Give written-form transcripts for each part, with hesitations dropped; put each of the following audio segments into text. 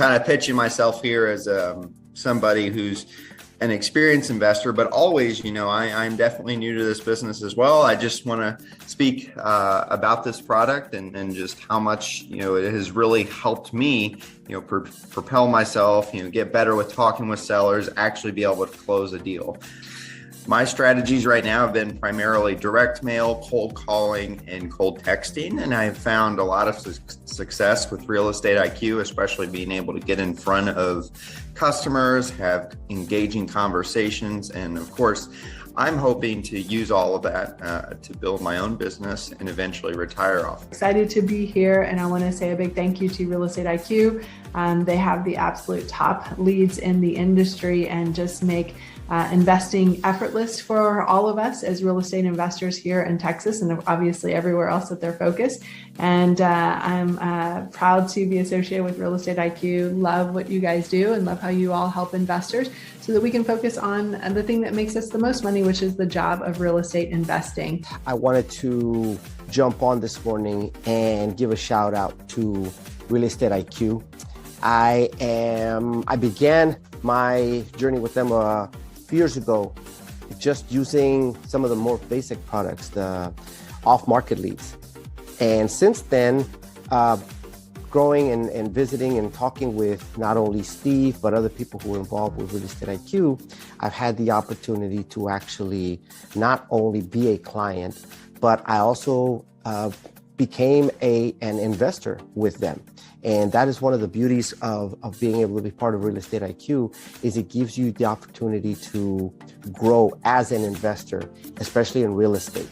kind of pitching myself here as somebody who's an experienced investor, but always, I'm definitely new to this business as well. I just want to speak about this product and just how much, it has really helped me, propel myself, get better with talking with sellers, actually be able to close a deal. My strategies right now have been primarily direct mail, cold calling, and cold texting. And I've found a lot of success with Real Estate IQ, especially being able to get in front of customers, have engaging conversations. And of course, I'm hoping to use all of that to build my own business and eventually retire off. Excited to be here, and I want to say a big thank you to Real Estate IQ. They have the absolute top leads in the industry and just make investing effortless for all of us as real estate investors here in Texas and obviously everywhere else that they're focused. And I'm proud to be associated with Real Estate IQ. Love what you guys do and love how you all help investors so that we can focus on the thing that makes us the most money, which is the job of real estate investing. I wanted to jump on this morning and give a shout out to Real Estate IQ. I began my journey with them years ago, just using some of the more basic products, the off-market leads. And since then, growing and visiting and talking with not only Steve, but other people who are involved with Real Estate IQ, I've had the opportunity to actually not only be a client, but I also became an investor with them. And that is one of the beauties of being able to be part of Real Estate IQ, is it gives you the opportunity to grow as an investor, especially in real estate.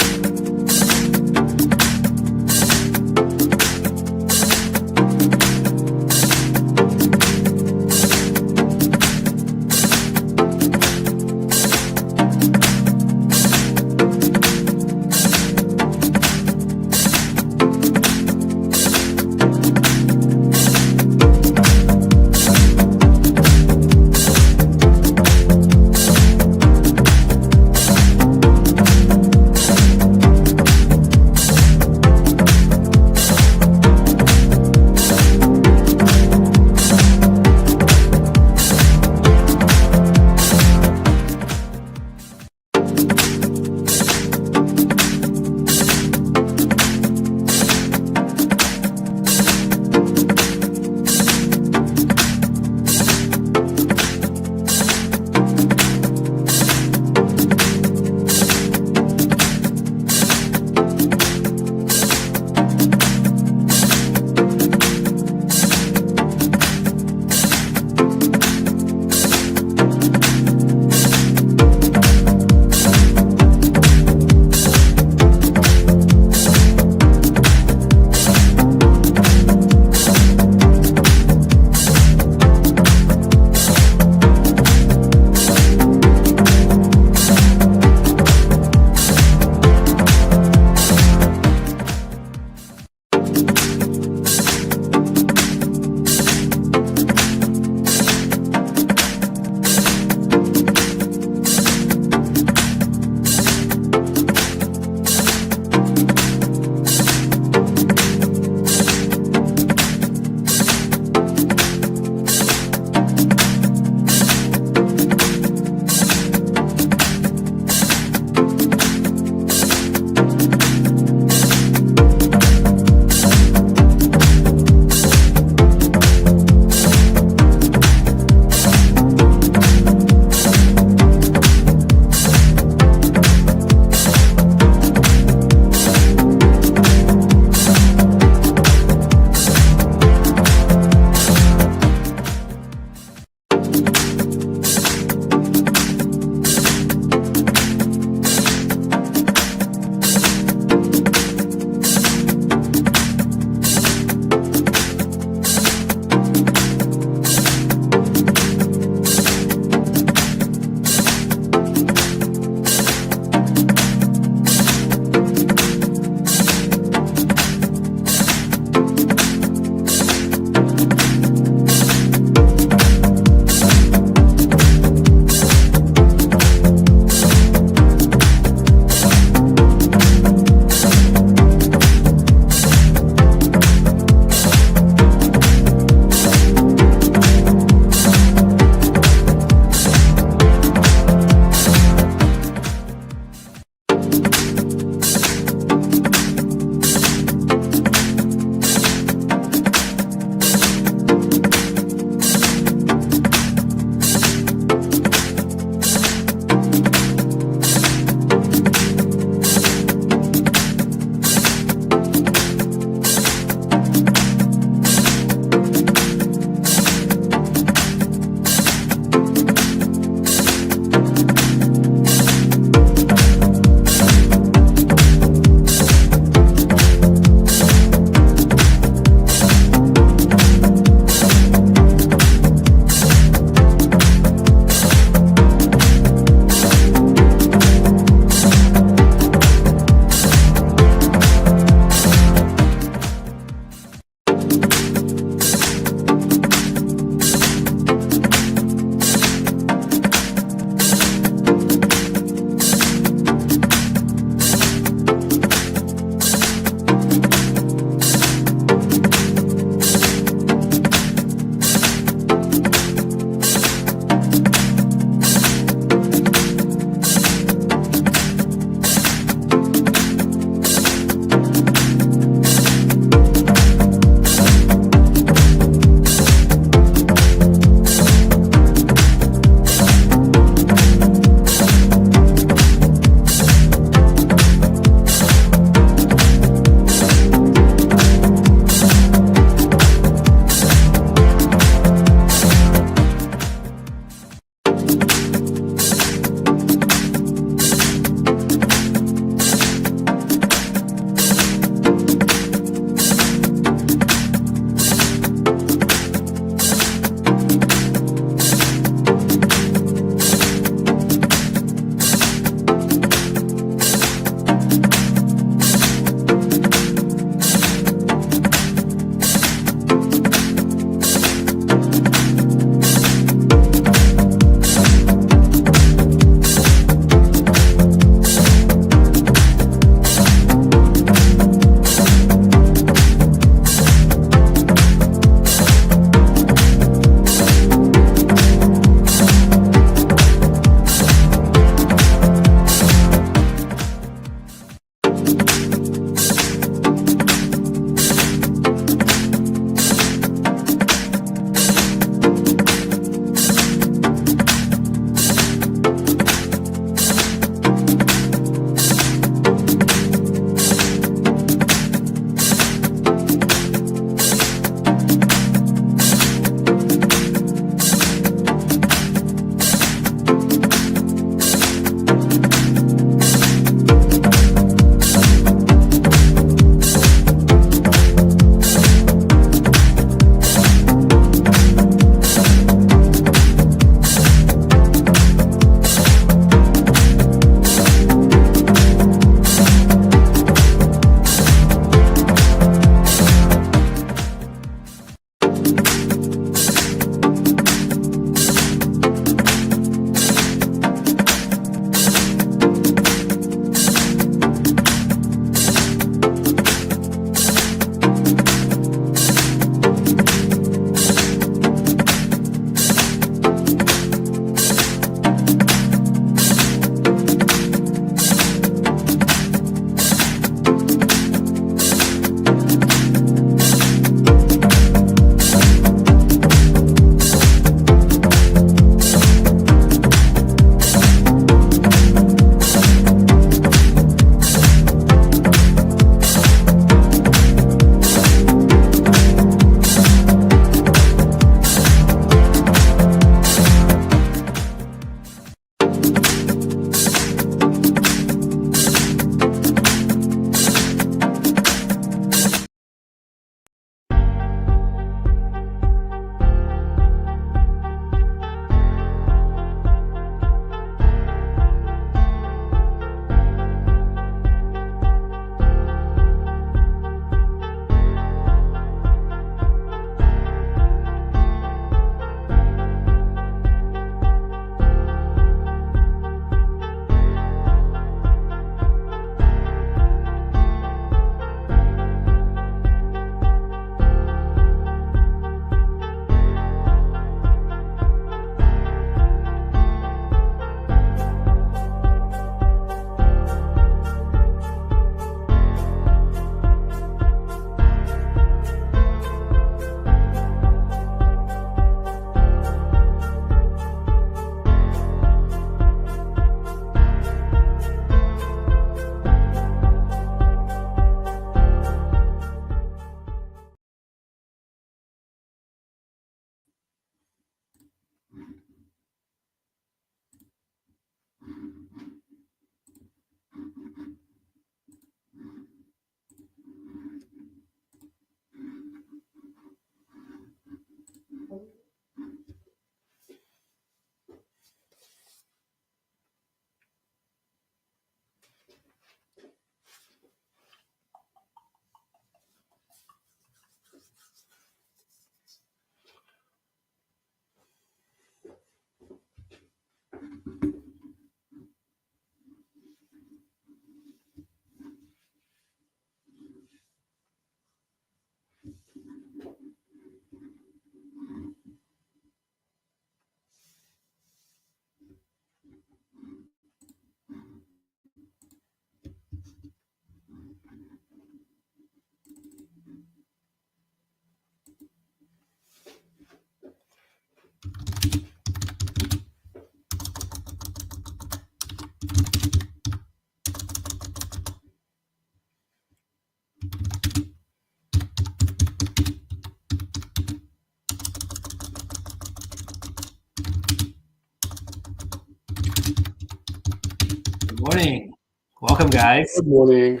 Morning. Welcome, guys. Good morning.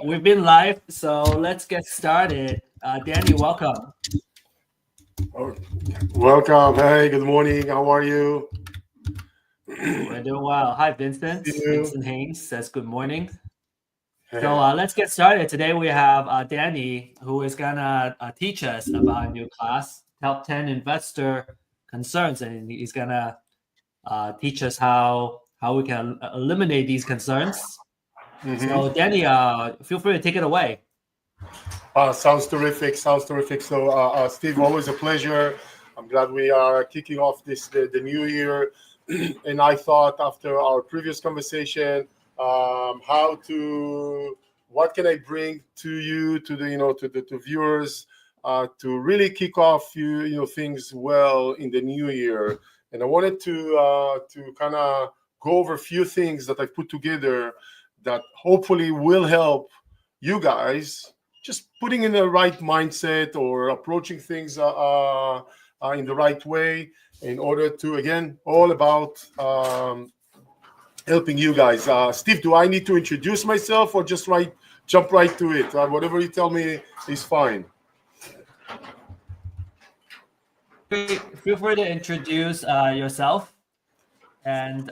We've been live, so let's get started. Dani, welcome. Welcome. Hey, good morning. How are you? We're doing well. Hi, Vincent. See you. Vincent Haynes says good morning. Hey. So let's get started. Today we have Dani, who is gonna teach us about a new class, Top 10 Investor Concerns, and he's gonna teach us how we can eliminate these concerns. Mhm. So Dani, feel free to take it away. Sounds terrific. Sounds terrific. So, Steve, always a pleasure. I'm glad we are kicking off the new year. And I thought after our previous conversation, what can I bring to you, to the viewers, to really kick off things well in the new year. And I wanted to kind of go over a few things that I've put together that hopefully will help you guys just putting in the right mindset or approaching things in the right way in order to, again, all about helping you guys. Steve, do I need to introduce myself or just jump right to it? Whatever you tell me is fine. Feel free to introduce yourself and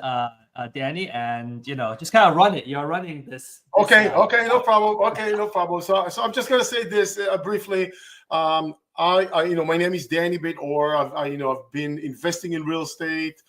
Dani, and just kind of run it. You're running this. Okay, no problem. So I'm just gonna say this briefly. My name is Dani Beit-Or. I've been investing in real estate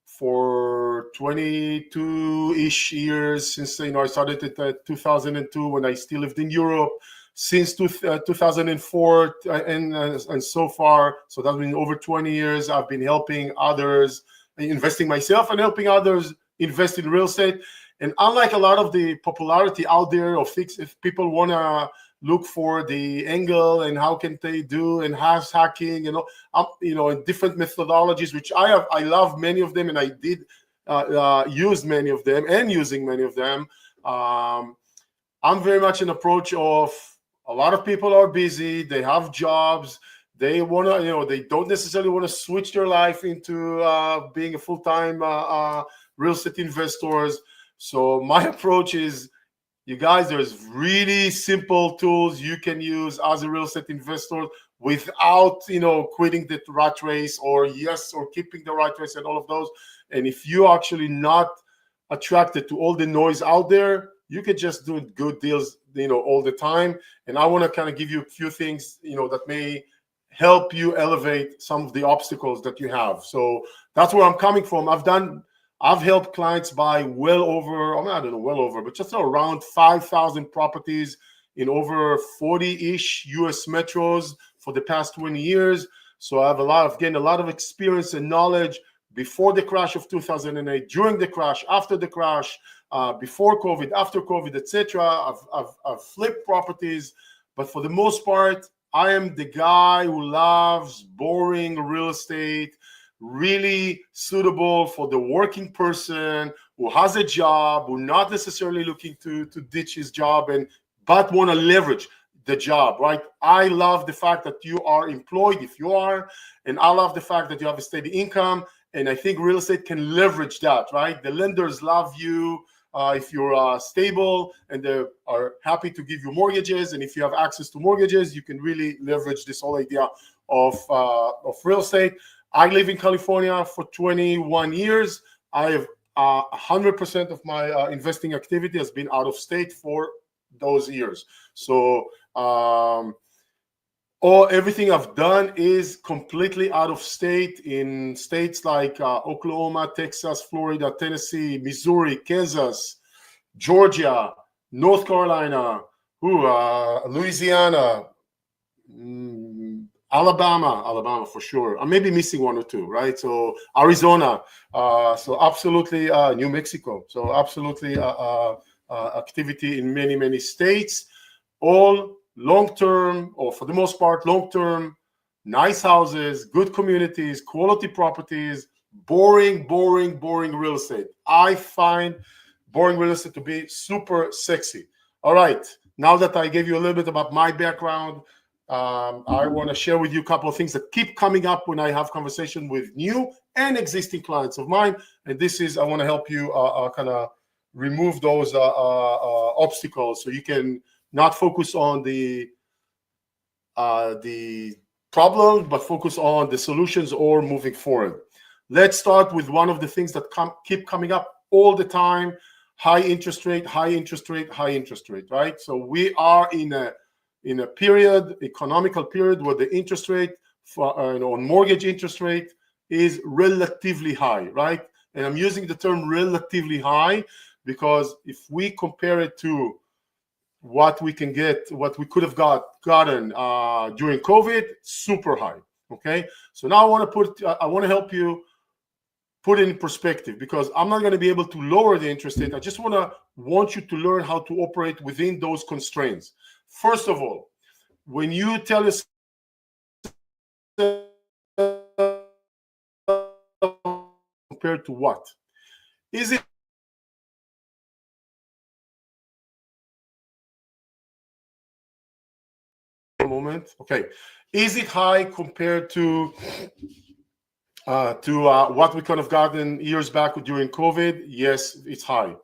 for 22-ish years since I started at 2002 when I still lived in Europe. Since 2004 and so far, so that's been over 20 years. I've been helping others, investing myself and helping others invest in real estate. And unlike a lot of the popularity out there of things, if people want to look for the angle and how can they do and house hacking and different methodologies, which I love many of them, and I did use many of them and using many of them. I'm very much an approach of a lot of people are busy, they have jobs, they want to, they don't necessarily want to switch their life into being a full-time real estate investors. So my approach is, you guys, there's really simple tools you can use as a real estate investor without, quitting the rat race or keeping the rat race and all of those. And if you're actually not attracted to all the noise out there, you could just do good deals, all the time. And I want to kind of give you a few things, that may help you elevate some of the obstacles that you have. So that's where I'm coming from. I've helped clients buy but just around 5,000 properties in over 40-ish US metros for the past 20 years. So I have gained a lot of experience and knowledge before the crash of 2008, during the crash, after the crash, before COVID, after COVID, etc. I've flipped properties, but for the most part, I am the guy who loves boring real estate, really suitable for the working person who has a job, who not necessarily looking to ditch his job but want to leverage the job, right? I love the fact that you are employed, if you are, and I love the fact that you have a steady income. And I think real estate can leverage that, right? The lenders love you if you're stable, and they are happy to give you mortgages. And if you have access to mortgages, you can really leverage this whole idea of real estate. I live in California for 21 years. I have 100% of my investing activity has been out of state for those years. So everything I've done is completely out of state, in states like Oklahoma, Texas, Florida, Tennessee, Missouri, Kansas, Georgia, North Carolina, Louisiana, Alabama for sure. I may be missing one or two, right? So Arizona, so absolutely New Mexico. So absolutely activity in many, many states, all long-term, or for the most part, long-term, nice houses, good communities, quality properties, boring real estate. I find boring real estate to be super sexy. All right, now that I gave you a little bit about my background, I want to share with you a couple of things that keep coming up when I have conversation with new and existing clients of mine. And this is, I want to help you kind of remove those obstacles, so you can not focus on the problem, but focus on the solutions or moving forward. Let's start with one of the things that keep coming up all the time: high interest rate, high interest rate, high interest rate, right? So we are in a period, economical period, where the interest rate for on mortgage interest rate is relatively high, right? And I'm using the term relatively high because if we compare it to what we can get, what we could have gotten during COVID, super high. Okay, so now I want to help you put it in perspective, because I'm not going to be able to lower the interest rate. I just want you to learn how to operate within those constraints. First of all, when you tell yourself compared to what, is it moment? Okay, is it high compared to what we could have gotten years back during COVID? Yes, it's high.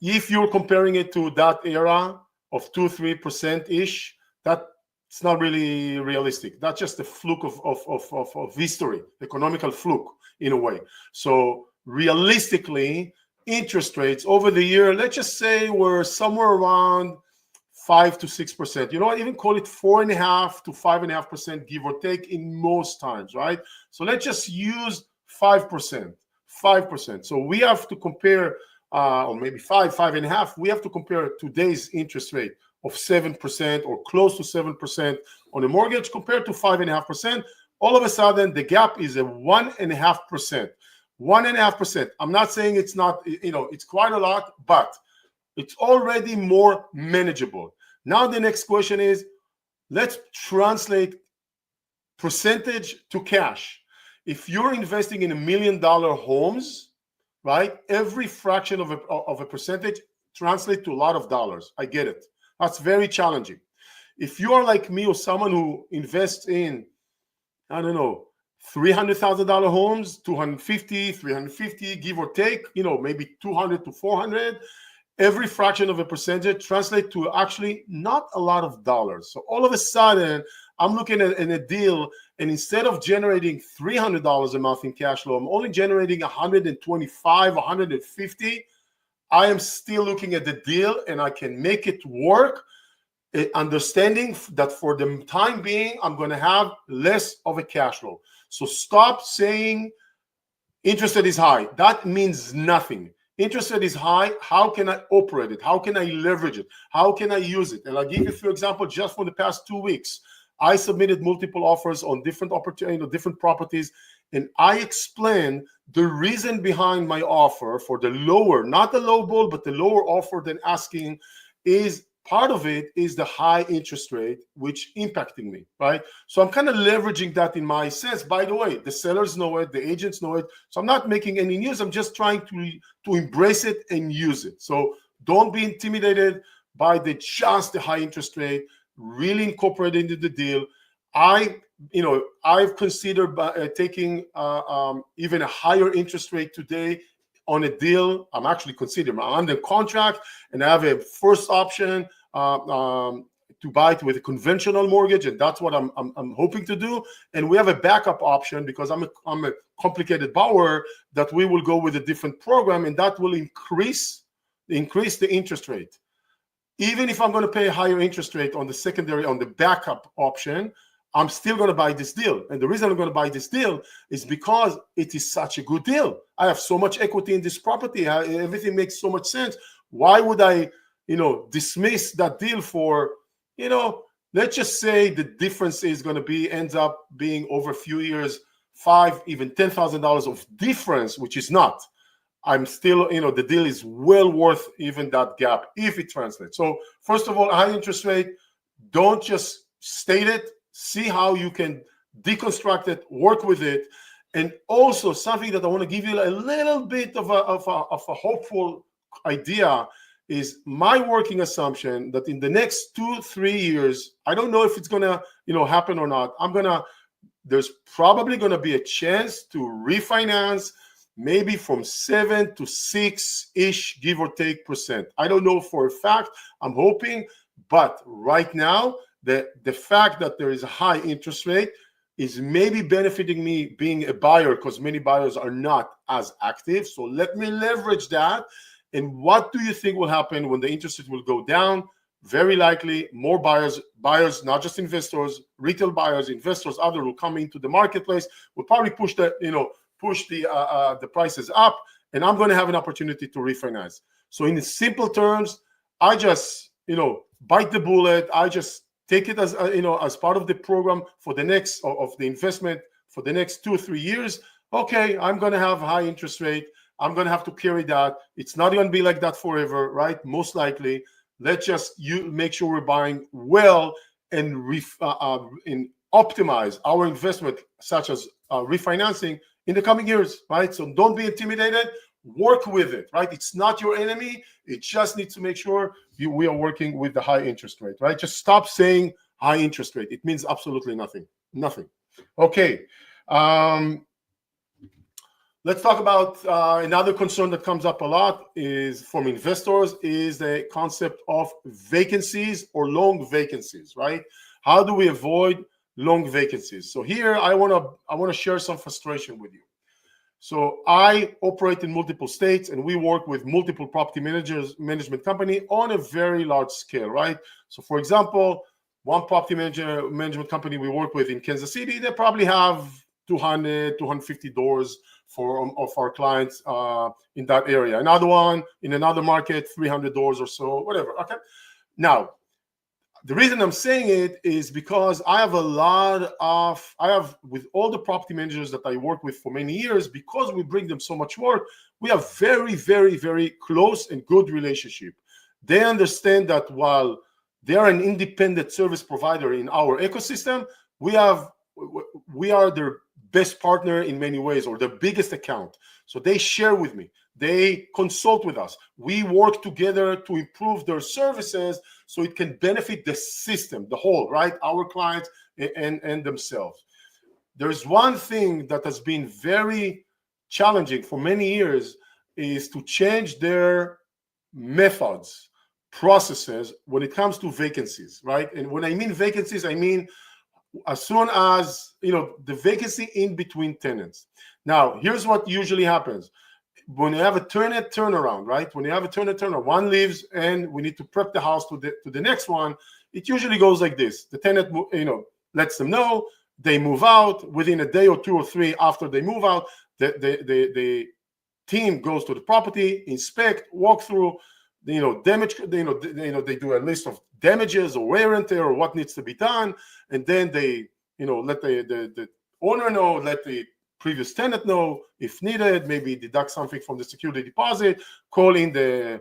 If you're comparing it to that era of 2-3% ish, that's not really realistic. That's just a fluke of history, economical fluke in a way. So realistically, interest rates over the year, let's just say, were somewhere around 5 to 6%. You know what? Even call it 4.5 to 5.5%, give or take, in most times, right? So let's just use 5%. 5%. So we have to compare, or maybe 5.5. We have to compare today's interest rate of 7% or close to 7% on a mortgage compared to 5.5%. All of a sudden, the gap is a 1.5%. 1.5%. I'm not saying it's not, it's quite a lot, but it's already more manageable. Now the next question is, let's translate percentage to cash. If you're investing in $1 million homes, right, every fraction of a percentage translates to a lot of dollars. I get it. That's very challenging. If you are like me or someone who invests in, I don't know, $300,000 homes, 250, 350, give or take, maybe 200 to 400, every fraction of a percentage translates to actually not a lot of dollars. So all of a sudden, I'm looking at a deal, and instead of generating $300 a month in cash flow, I'm only generating 125, 150. I am still looking at the deal, and I can make it work, understanding that for the time being, I'm going to have less of a cash flow. So stop saying interest rate is high. That means nothing. Interest rate is high. How can I operate it? How can I leverage it? How can I use it? And I'll give you a few examples just for the past 2 weeks. I submitted multiple offers on different opportunities, different properties, and I explained the reason behind my offer for the lower, not the low ball, but the lower offer than asking. Is part of it is the high interest rate, which impacting me, right? So I'm kind of leveraging that in my sense. By the way, the sellers know it, the agents know it. So I'm not making any news. I'm just trying to embrace it and use it. So don't be intimidated by just the high interest rate. Really incorporate it into the deal. I've considered taking even a higher interest rate today on a deal. I'm actually considering. I'm under contract, and I have a first option to buy it with a conventional mortgage, and that's what I'm hoping to do. And we have a backup option because I'm a complicated borrower, that we will go with a different program, and that will increase the interest rate. Even if I'm going to pay a higher interest rate on the secondary, on the backup option, I'm still going to buy this deal. And the reason I'm going to buy this deal is because it is such a good deal. I have so much equity in this property. Everything makes so much sense. Why would I, dismiss that deal for, let's just say the difference is going to ends up being over a few years, $5,000, even $10,000 of difference, which is not. I'm still, the deal is well worth even that gap if it translates. So first of all, high interest rate, don't just state it. See how you can deconstruct it, work with it. And also something that I want to give you a little bit of a hopeful idea is my working assumption that in the next 2-3 years, I don't know if it's going to, happen or not. There's probably going to be a chance to refinance maybe from 7 to 6-ish, give or take %. I don't know for a fact. I'm hoping, but right now, the fact that there is a high interest rate is maybe benefiting me being a buyer, because many buyers are not as active. So let me leverage that. And what do you think will happen when the interest rate will go down? Very likely more buyers, not just investors, retail buyers, investors, other will come into the marketplace, will probably push the prices up, and I'm going to have an opportunity to refinance. So in simple terms, I just bite the bullet. I just take it as as part of the program for the next of the investment for the next 2 or 3 years. Okay, I'm going to have high interest rate. I'm going to have to carry that. It's not going to be like that forever, right? Most likely. Let's just make sure we're buying well and optimize our investment, such as refinancing in the coming years, right? So don't be intimidated. Work with it, right? It's not your enemy. It just needs to make sure we are working with the high interest rate, right? Just stop saying high interest rate. It means absolutely nothing. Nothing. Okay. Let's talk about another concern that comes up a lot is from investors is the concept of vacancies or long vacancies, right? How do we avoid long vacancies? So here I want to share some frustration with you. So I operate in multiple states, and we work with multiple property management company on a very large scale, right? So for example, one property management company we work with in Kansas City, they probably have 200, 250 doors of our clients in that area. Another one in another market, 300 doors or so, whatever. Okay. Now, the reason I'm saying it is because I have with all the property managers that I work with for many years, because we bring them so much work, we have very, very, very close and good relationship. They understand that while they are an independent service provider in our ecosystem, we are their best partner in many ways, or the biggest account. So they share with me, they consult with us, we work together to improve their services so it can benefit the system, the whole, right? Our clients and themselves. There's one thing that has been very challenging for many years is to change their methods, processes when it comes to vacancies, right? And when I mean vacancies, I mean as soon as the vacancy in between tenants. Now, here's what usually happens when you have a tenant turnaround, right? When you have a tenant turnaround, one leaves and we need to prep the house to the next one. It usually goes like this: the tenant, lets them know, they move out within a day or 2 or 3 after they move out. The team goes to the property, inspect, walk through, damage. They do a list of damages or wear and tear or what needs to be done, and then they let the owner know, let the previous tenant know if needed, maybe deduct something from the security deposit, call in the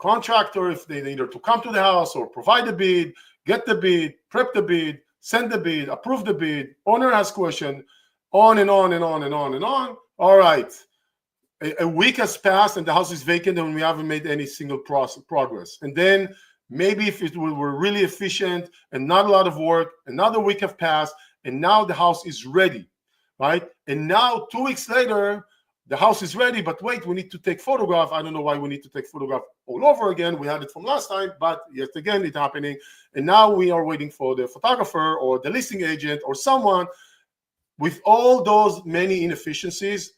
contractor if they need to come to the house, or provide the bid, get the bid, prep the bid, send the bid, approve the bid, owner has question, on and on and on and on and on. All right. A week has passed and the house is vacant and we haven't made any single progress. And then maybe if it were really efficient and not a lot of work, another week have passed and now the house is ready, right? And now 2 weeks later, the house is ready, but wait, we need to take photograph. I don't know why we need to take photograph all over again. We had it from last time, but yet again, it's happening. And now we are waiting for the photographer or the listing agent or someone. With all those many inefficiencies,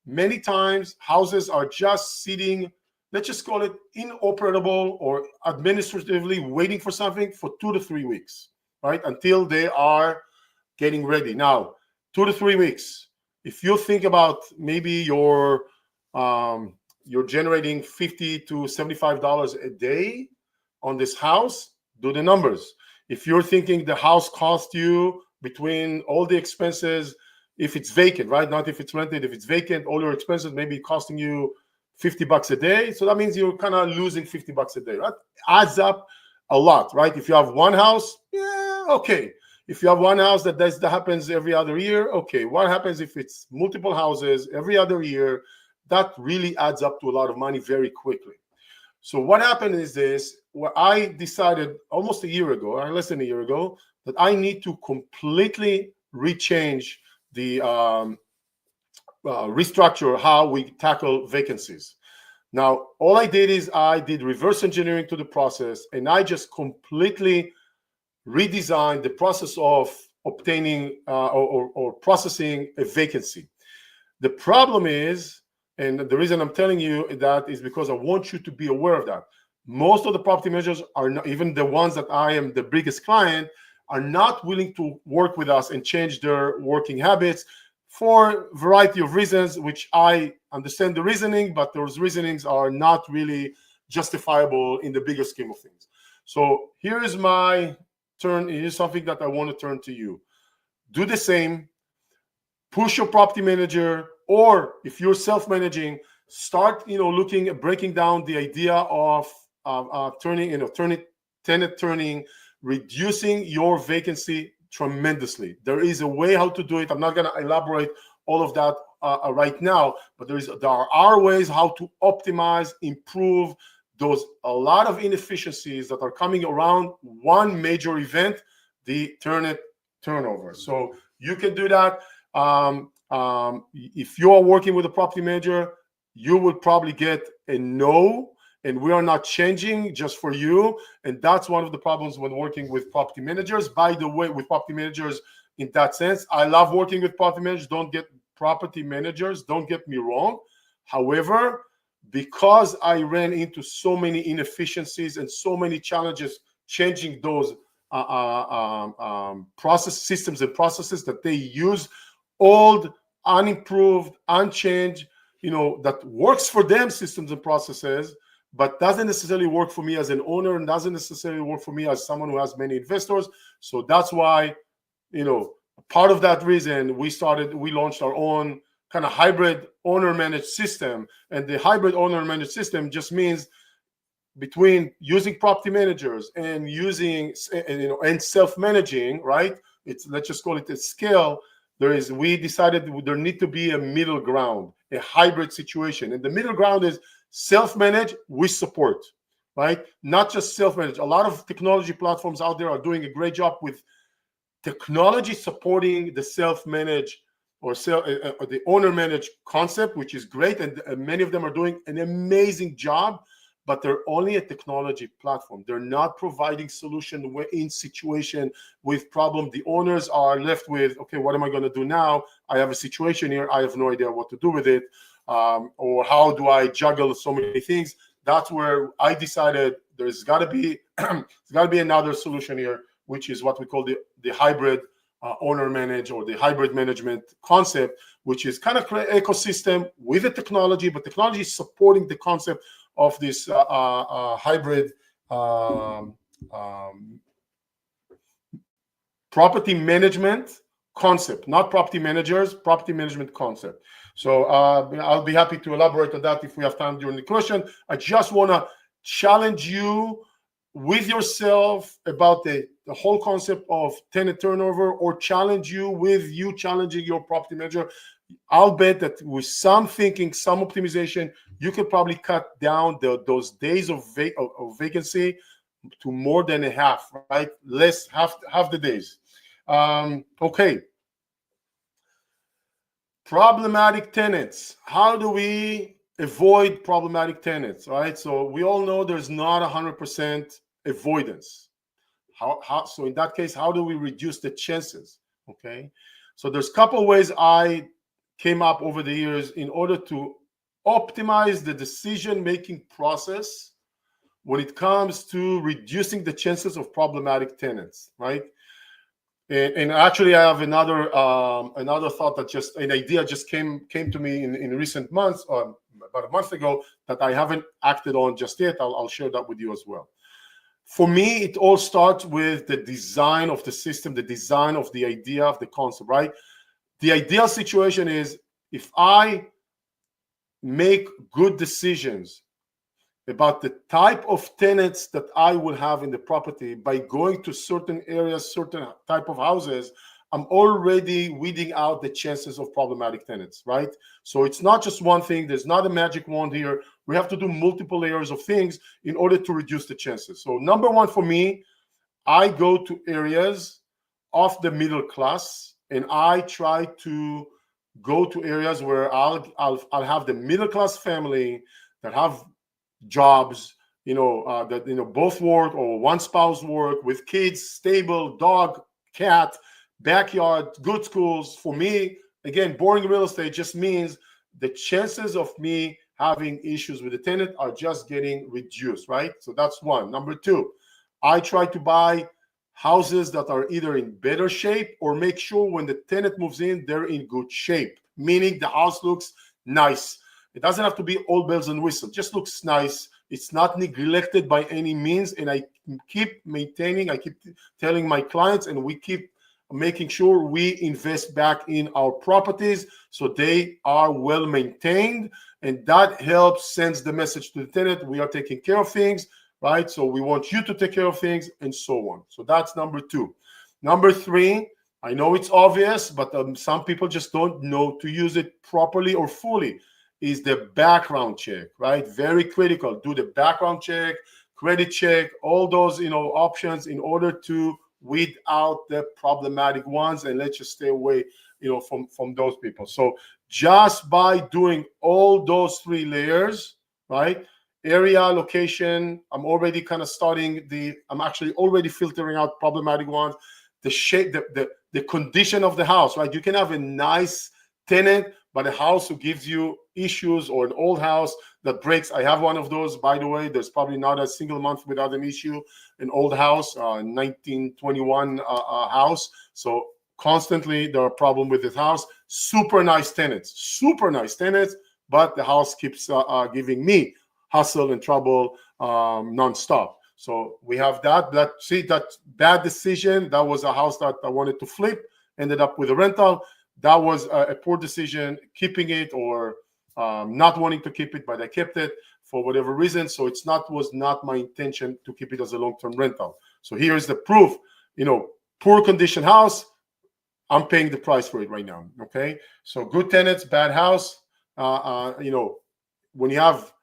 many times houses are just sitting, let's just call it inoperable or administratively waiting for something for 2 to 3 weeks, right? Until they are getting ready. Now, 2 to 3 weeks. If you think about maybe you're generating $50 to $75 a day on this house, do the numbers. If you're thinking the house cost you between all the expenses, if it's vacant, right? Not if it's rented, if it's vacant, all your expenses maybe costing you $50 a day. So that means you're kind of losing $50 a day, right? Adds up a lot, right? If you have one house, yeah, okay. If you have one house that happens every other year, okay. What happens if it's multiple houses every other year? That really adds up to a lot of money very quickly. So what happened is this, where I decided almost a year ago, or less than a year ago, that I need to completely rechange the restructure how we tackle vacancies. Now, all I did is I did reverse engineering to the process, and I just completely redesigned the process of obtaining or processing a vacancy. The problem is, and the reason I'm telling you that is because I want you to be aware of that. Most of the property managers are not, even the ones that I am the biggest client, are not willing to work with us and change their working habits for a variety of reasons, which I understand the reasoning, but those reasonings are not really justifiable in the bigger scheme of things. So here is my turn. It is something that I want to turn to you. Do the same. Push your property manager, or if you're self-managing, start looking at breaking down the idea of tenant turning, reducing your vacancy tremendously. There is a way how to do it. I'm not going to elaborate all of that right now, but there are ways how to optimize, improve a lot of inefficiencies that are coming around one major event, the tenant turnover. So you can do that. If you are working with a property manager, you will probably get a no, and we are not changing just for you. And that's one of the problems when working with property managers. By the way, with property managers in that sense, I love working with property managers. Don't get me wrong. However, because I ran into so many inefficiencies and so many challenges changing those process systems and processes that they use, old, unimproved, unchanged, that works for them, systems and processes, but doesn't necessarily work for me as an owner, and doesn't necessarily work for me as someone who has many investors. So that's why, part of that reason we launched our own kind of hybrid owner-managed system. And the hybrid owner-managed system just means between using property managers and using, and self-managing, right? Let's just call it a scale. We decided there need to be a middle ground, a hybrid situation. And the middle ground is self-manage with support, right? Not just self-manage. A lot of technology platforms out there are doing a great job with technology supporting the self-manage or the owner-manage concept, which is great. And many of them are doing an amazing job, but they're only a technology platform. They're not providing solution in situation with problem. The owners are left with, okay, what am I going to do now? I have a situation here. I have no idea what to do with it. Or how do I juggle so many things? That's where I decided there's got to be another solution here, which is what we call the hybrid owner manage, or the hybrid management concept, which is kind of ecosystem with the technology, but technology is supporting the concept of this hybrid property management concept, not property managers, property management concept. So I'll be happy to elaborate on that if we have time during the question. I just want to challenge you with yourself about the whole concept of tenant turnover, or challenge you with you challenging your property manager. I'll bet that with some thinking, some optimization, you could probably cut down those days of vacancy to more than a half, right? Less, half the days. Okay. Problematic tenants. How do we avoid problematic tenants, right? So we all know there's not 100% avoidance. So in that case, how do we reduce the chances? Okay. So there's a couple of ways I came up over the years in order to optimize the decision-making process when it comes to reducing the chances of problematic tenants, right? And actually, I have another thought that an idea just came to me in recent months, or about a month ago, that I haven't acted on just yet. I'll share that with you as well. For me, it all starts with the design of the system, the design of the idea of the concept, right? The ideal situation is if I make good decisions about the type of tenants that I will have in the property by going to certain areas, certain type of houses, I'm already weeding out the chances of problematic tenants, right? So it's not just one thing. There's not a magic wand here. We have to do multiple layers of things in order to reduce the chances. So number one for me, I go to areas of the middle class, and I try to go to areas where I'll have the middle class family that have jobs, that both work or one spouse work with kids, stable, dog, cat, backyard, good schools. For me, again, boring real estate just means the chances of me having issues with the tenant are just getting reduced, right? So that's one. Number two, I try to buy houses that are either in better shape or make sure when the tenant moves in, they're in good shape, meaning the house looks nice. It doesn't have to be all bells and whistles, just looks nice. It's not neglected by any means. And I keep maintaining, I keep telling my clients, and we keep making sure we invest back in our properties so they are well maintained. And that helps, sends the message to the tenant, we are taking care of things, right? So we want you to take care of things, and so on. So that's number two. Number three, I know it's obvious, but some people just don't know to use it properly or fully, is the background check, right? Very critical. Do the background check, credit check, all those, options in order to weed out the problematic ones, and let's just stay away, from those people. So just by doing all those three layers, right? Area, location, I'm already kind of I'm actually already filtering out problematic ones. The shape, the condition of the house, right? You can have a nice tenant, but a house who gives you issues, or an old house that breaks. I have one of those, by the way. There's probably not a single month without an issue. An old house, 1921 house. So constantly there are problems with this house. Super nice tenants, but the house keeps giving me hassle and trouble nonstop. So we have that bad decision. That was a house that I wanted to flip, ended up with a rental. That was a poor decision, keeping it or not wanting to keep it, but I kept it for whatever reason. So was not my intention to keep it as a long-term rental. So here's the proof. Poor condition house, I'm paying the price for it right now. Okay. So good tenants, bad house. When you have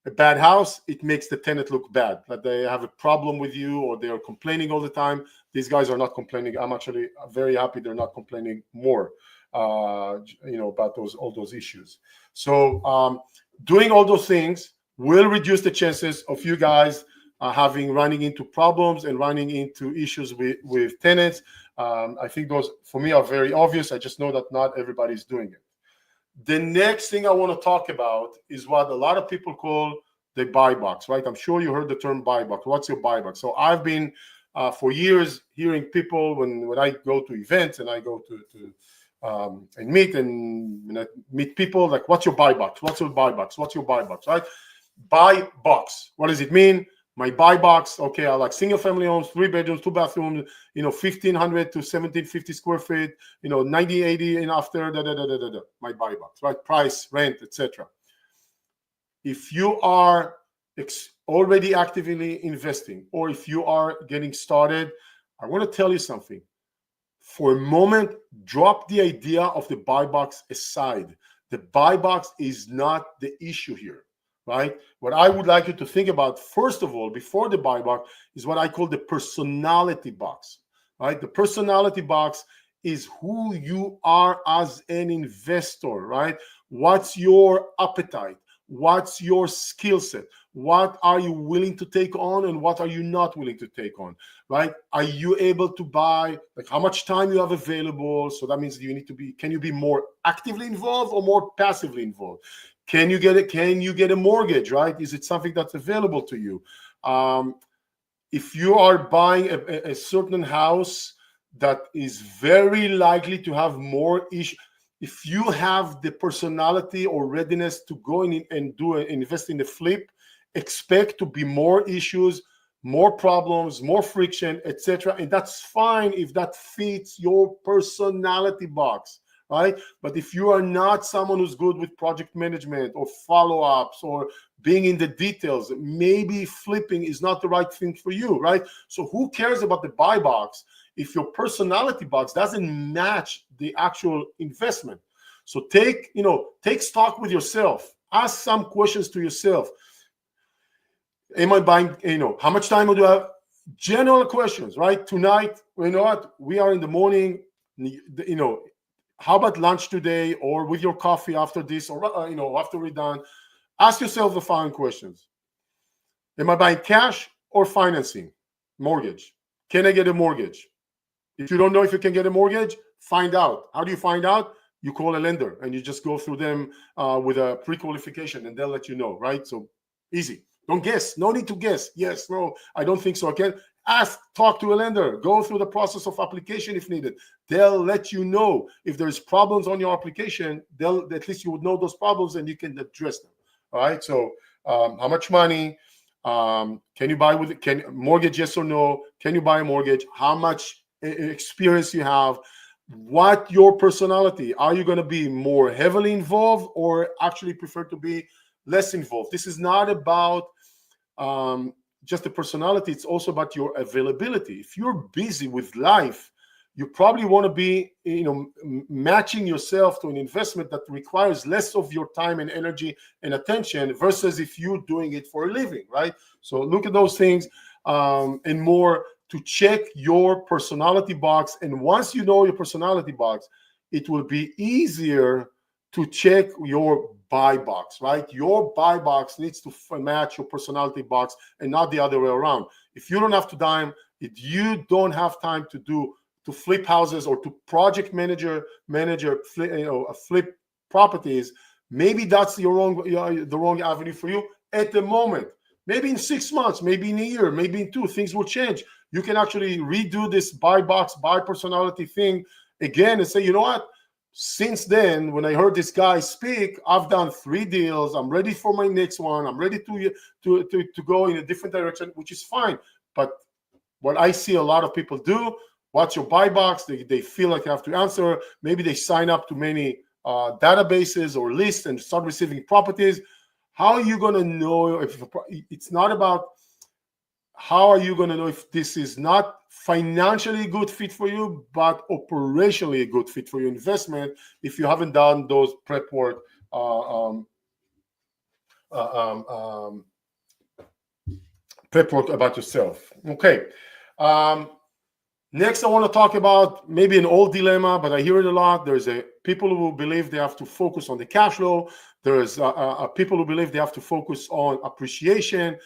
a bad house, it makes the tenant look bad, that they have a problem with you or they are complaining all the time. These guys are not complaining. I'm actually very happy they're not complaining more, about all those issues. So doing all those things will reduce the chances of you guys running into problems and running into issues with tenants. I think those, for me, are very obvious. I just know that not everybody's doing it. The next thing I want to talk about is what a lot of people call the buy box, right? I'm sure you heard the term buy box. What's your buy box? So I've been for years hearing people when I go to events and I go to and meet people, like, what's your buy box? What's your buy box? What's your buy box, right? Buy box. What does it mean? My buy box, okay, I like single family homes, 3 bedrooms, 2 bathrooms, 1,500 to 1,750 square feet, 90, 80 and after, my buy box, right? Price, rent, etc. If you are already actively investing, or if you are getting started, I want to tell you something. For a moment, drop the idea of the buy box aside. The buy box is not the issue here. Right? What I would like you to think about, first of all, before the buy box, is what I call the personality box. Right? The personality box is who you are as an investor, right? What's your appetite? What's your skill set? What are you willing to take on and what are you not willing to take on, right? Are you able to buy, like, how much time you have available? So that means can you be more actively involved or more passively involved? Can you get a mortgage, right? Is it something that's available to you? If you are buying a certain house that is very likely to have more issues, if you have the personality or readiness to go in and invest in the flip, expect to be more issues, more problems, more friction, etc. And that's fine if that fits your personality box, right? But if you are not someone who's good with project management or follow-ups or being in the details, maybe flipping is not the right thing for you, right? So who cares about the buy box if your personality box doesn't match the actual investment? So take stock with yourself. Ask some questions to yourself. Am I buying, how much time do I have? General questions, right? Tonight, you know what? We are in the morning, how about lunch today, or with your coffee after this, or after we're done, ask yourself the following questions: am I buying cash or financing? Mortgage. Can I get a mortgage? If you don't know if you can get a mortgage, find out. How do you find out? You call a lender and you just go through them with a pre-qualification, and they'll let you know, right? So easy. Don't guess. No need to guess. Yes, no, I don't think so. I can ask, talk to a lender, go through the process of application if needed. They'll let you know if there's problems on your application. At least you would know those problems and you can address them. All right. So how much money can you buy with? Can mortgage? Yes or no? Can you buy a mortgage? How much experience you have? What your personality? Are you going to be more heavily involved or actually prefer to be less involved? This is not about just the personality. It's also about your availability. If you're busy with life, you probably want to be, matching yourself to an investment that requires less of your time and energy and attention versus if you're doing it for a living, right? So look at those things and more to check your personality box. And once you know your personality box, it will be easier to check your buy box, right? Your buy box needs to match your personality box and not the other way around. If you don't have to dime, if you don't have time to flip houses or to project manager flip properties, maybe that's the wrong avenue for you at the moment. Maybe in 6 months, maybe in a year, maybe in 2, things will change. You can actually redo this buy box, buy personality thing again and say, you know what? Since then, when I heard this guy speak, I've done 3 deals. I'm ready for my next one. I'm ready to go in a different direction, which is fine. But what I see a lot of people do, what's your buy box? They feel like they have to answer. Maybe they sign up to many databases or lists and start receiving properties. How are you going to know if it's not about how are you going to know if this is not financially a good fit for you, but operationally a good fit for your investment if you haven't done those prep work about yourself. Okay. Next, I want to talk about maybe an old dilemma, but I hear it a lot. There's people who believe they have to focus on the cash flow. There's people who believe they have to focus on appreciation.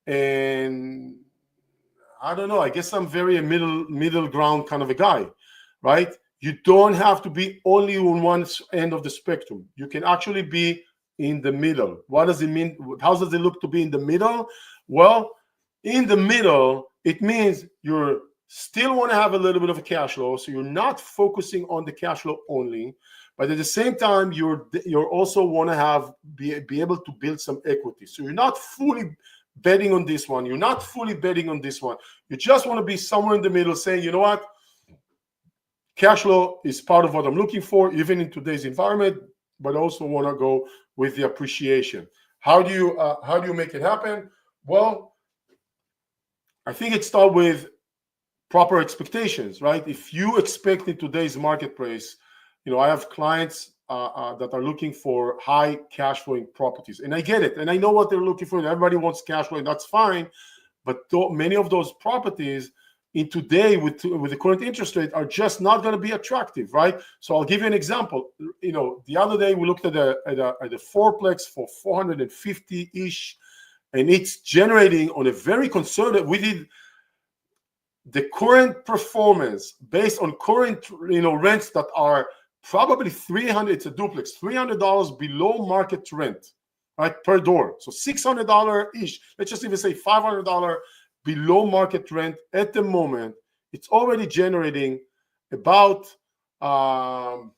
And I don't know, I guess I'm very a middle ground kind of a guy, right? You don't have to be only on one end of the spectrum. You can actually be in the middle. What does it mean? How does it look to be in the middle? Well, in the middle, it means you're still want to have a little bit of a cash flow, so you're not focusing on the cash flow only, but at the same time, you're also want to be able to build some equity. So you're not fully betting on this one. You're not fully betting on this one. You just want to be somewhere in the middle saying, you know what? Cash flow is part of what I'm looking for, even in today's environment, but also want to go with the appreciation. How do you make it happen? Well, I think it starts with proper expectations, right? If you expect in today's marketplace, I have clients that are looking for high cash flowing properties, and I get it, and I know what they're looking for. Everybody wants cash flow, and that's fine. But many of those properties in today with the current interest rate are just not going to be attractive, right? So I'll give you an example. The other day we looked at a fourplex for 450-ish, and it's generating on a very conservative. We did the current performance based on current rents that are probably $300. It's a duplex, $300 below market rent, right, per door. So $600 ish. Let's just even say $500 below market rent at the moment. It's already generating about almost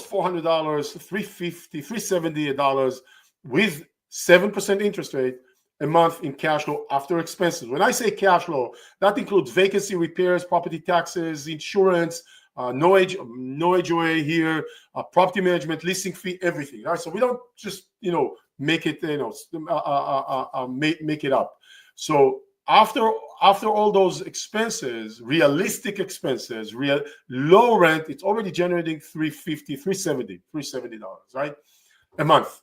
$400, $350, $370 with 7% interest rate a month in cash flow after expenses. When I say cash flow, that includes vacancy repairs, property taxes, insurance, no HOA here, property management, leasing fee, everything. Right? So we don't just make it make it up. So after all those expenses, realistic expenses, low rent, it's already generating $350, $370, right, a month.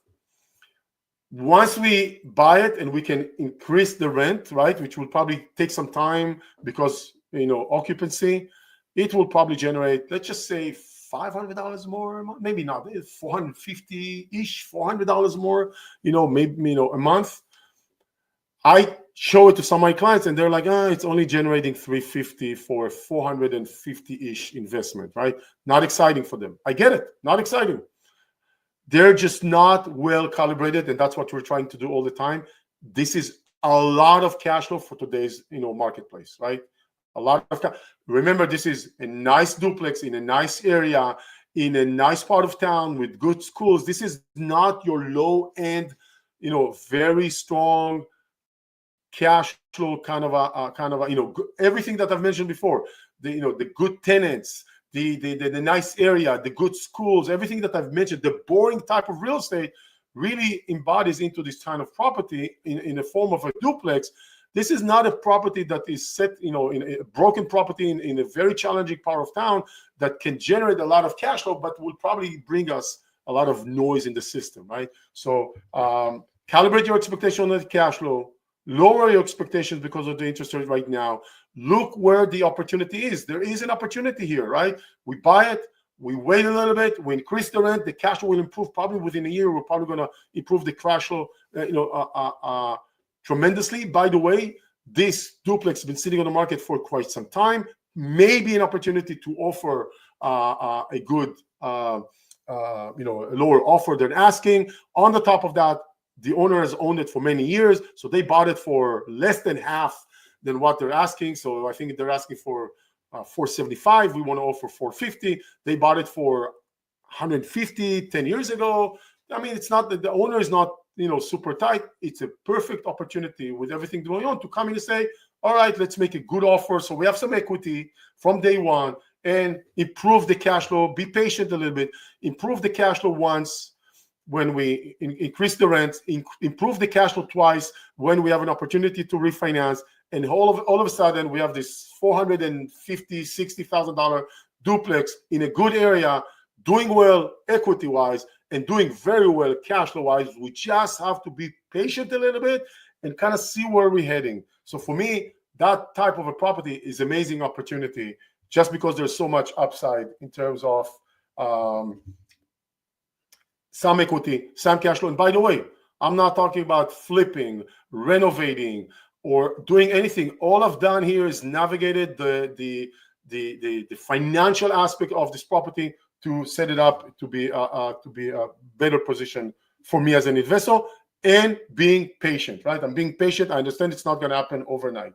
Once we buy it and we can increase the rent, right, which will probably take some time because occupancy, it will probably generate, let's just say $500 more a month, maybe not, $450-ish, $400 more, maybe, a month. I show it to some of my clients and they're like, it's only generating $350 for 450-ish investment, right? Not exciting for them. I get it, not exciting. They're just not well calibrated, and that's what we're trying to do all the time. This is a lot of cash flow for today's, marketplace, right? A lot of cash. Remember, this is a nice duplex in a nice area, in a nice part of town with good schools. This is not your low end, very strong cash flow kind of a everything that I've mentioned before. The good tenants, the nice area, the good schools, everything that I've mentioned, the boring type of real estate really embodies into this kind of property in the form of a duplex. This is not a property that is set, in a broken property in a very challenging part of town that can generate a lot of cash flow, but will probably bring us a lot of noise in the system, right? So calibrate your expectation on the cash flow, lower your expectations because of the interest rate right now. Look where the opportunity is. There is an opportunity here, right? We buy it, we wait a little bit, we increase the rent, the cash flow will improve probably within a year. We're probably going to improve the cash flow, tremendously. By the way, this duplex has been sitting on the market for quite some time. Maybe an opportunity to offer a good, a lower offer than asking. On the top of that, the owner has owned it for many years, so they bought it for less than half than what they're asking. So I think they're asking for $475. We want to offer $450. They bought it for $150 10 years ago. I mean, it's not that the owner is not super tight. It's a perfect opportunity with everything going on to come in and say, all right, let's make a good offer. So we have some equity from day one and improve the cash flow. Be patient a little bit. Improve the cash flow once when we increase the rent, improve the cash flow twice when we have an opportunity to refinance. And all of a sudden, we have this $450,000, $60,000 duplex in a good area, doing well equity-wise and doing very well cash flow-wise. We just have to be patient a little bit and kind of see where we're heading. So for me, that type of a property is amazing opportunity just because there's so much upside in terms of some equity, some cash flow. And by the way, I'm not talking about flipping, renovating, or doing anything. All I've done here is navigated the financial aspect of this property to set it up to be a better position for me as an investor, and being patient, right? I'm being patient. I understand it's not going to happen overnight.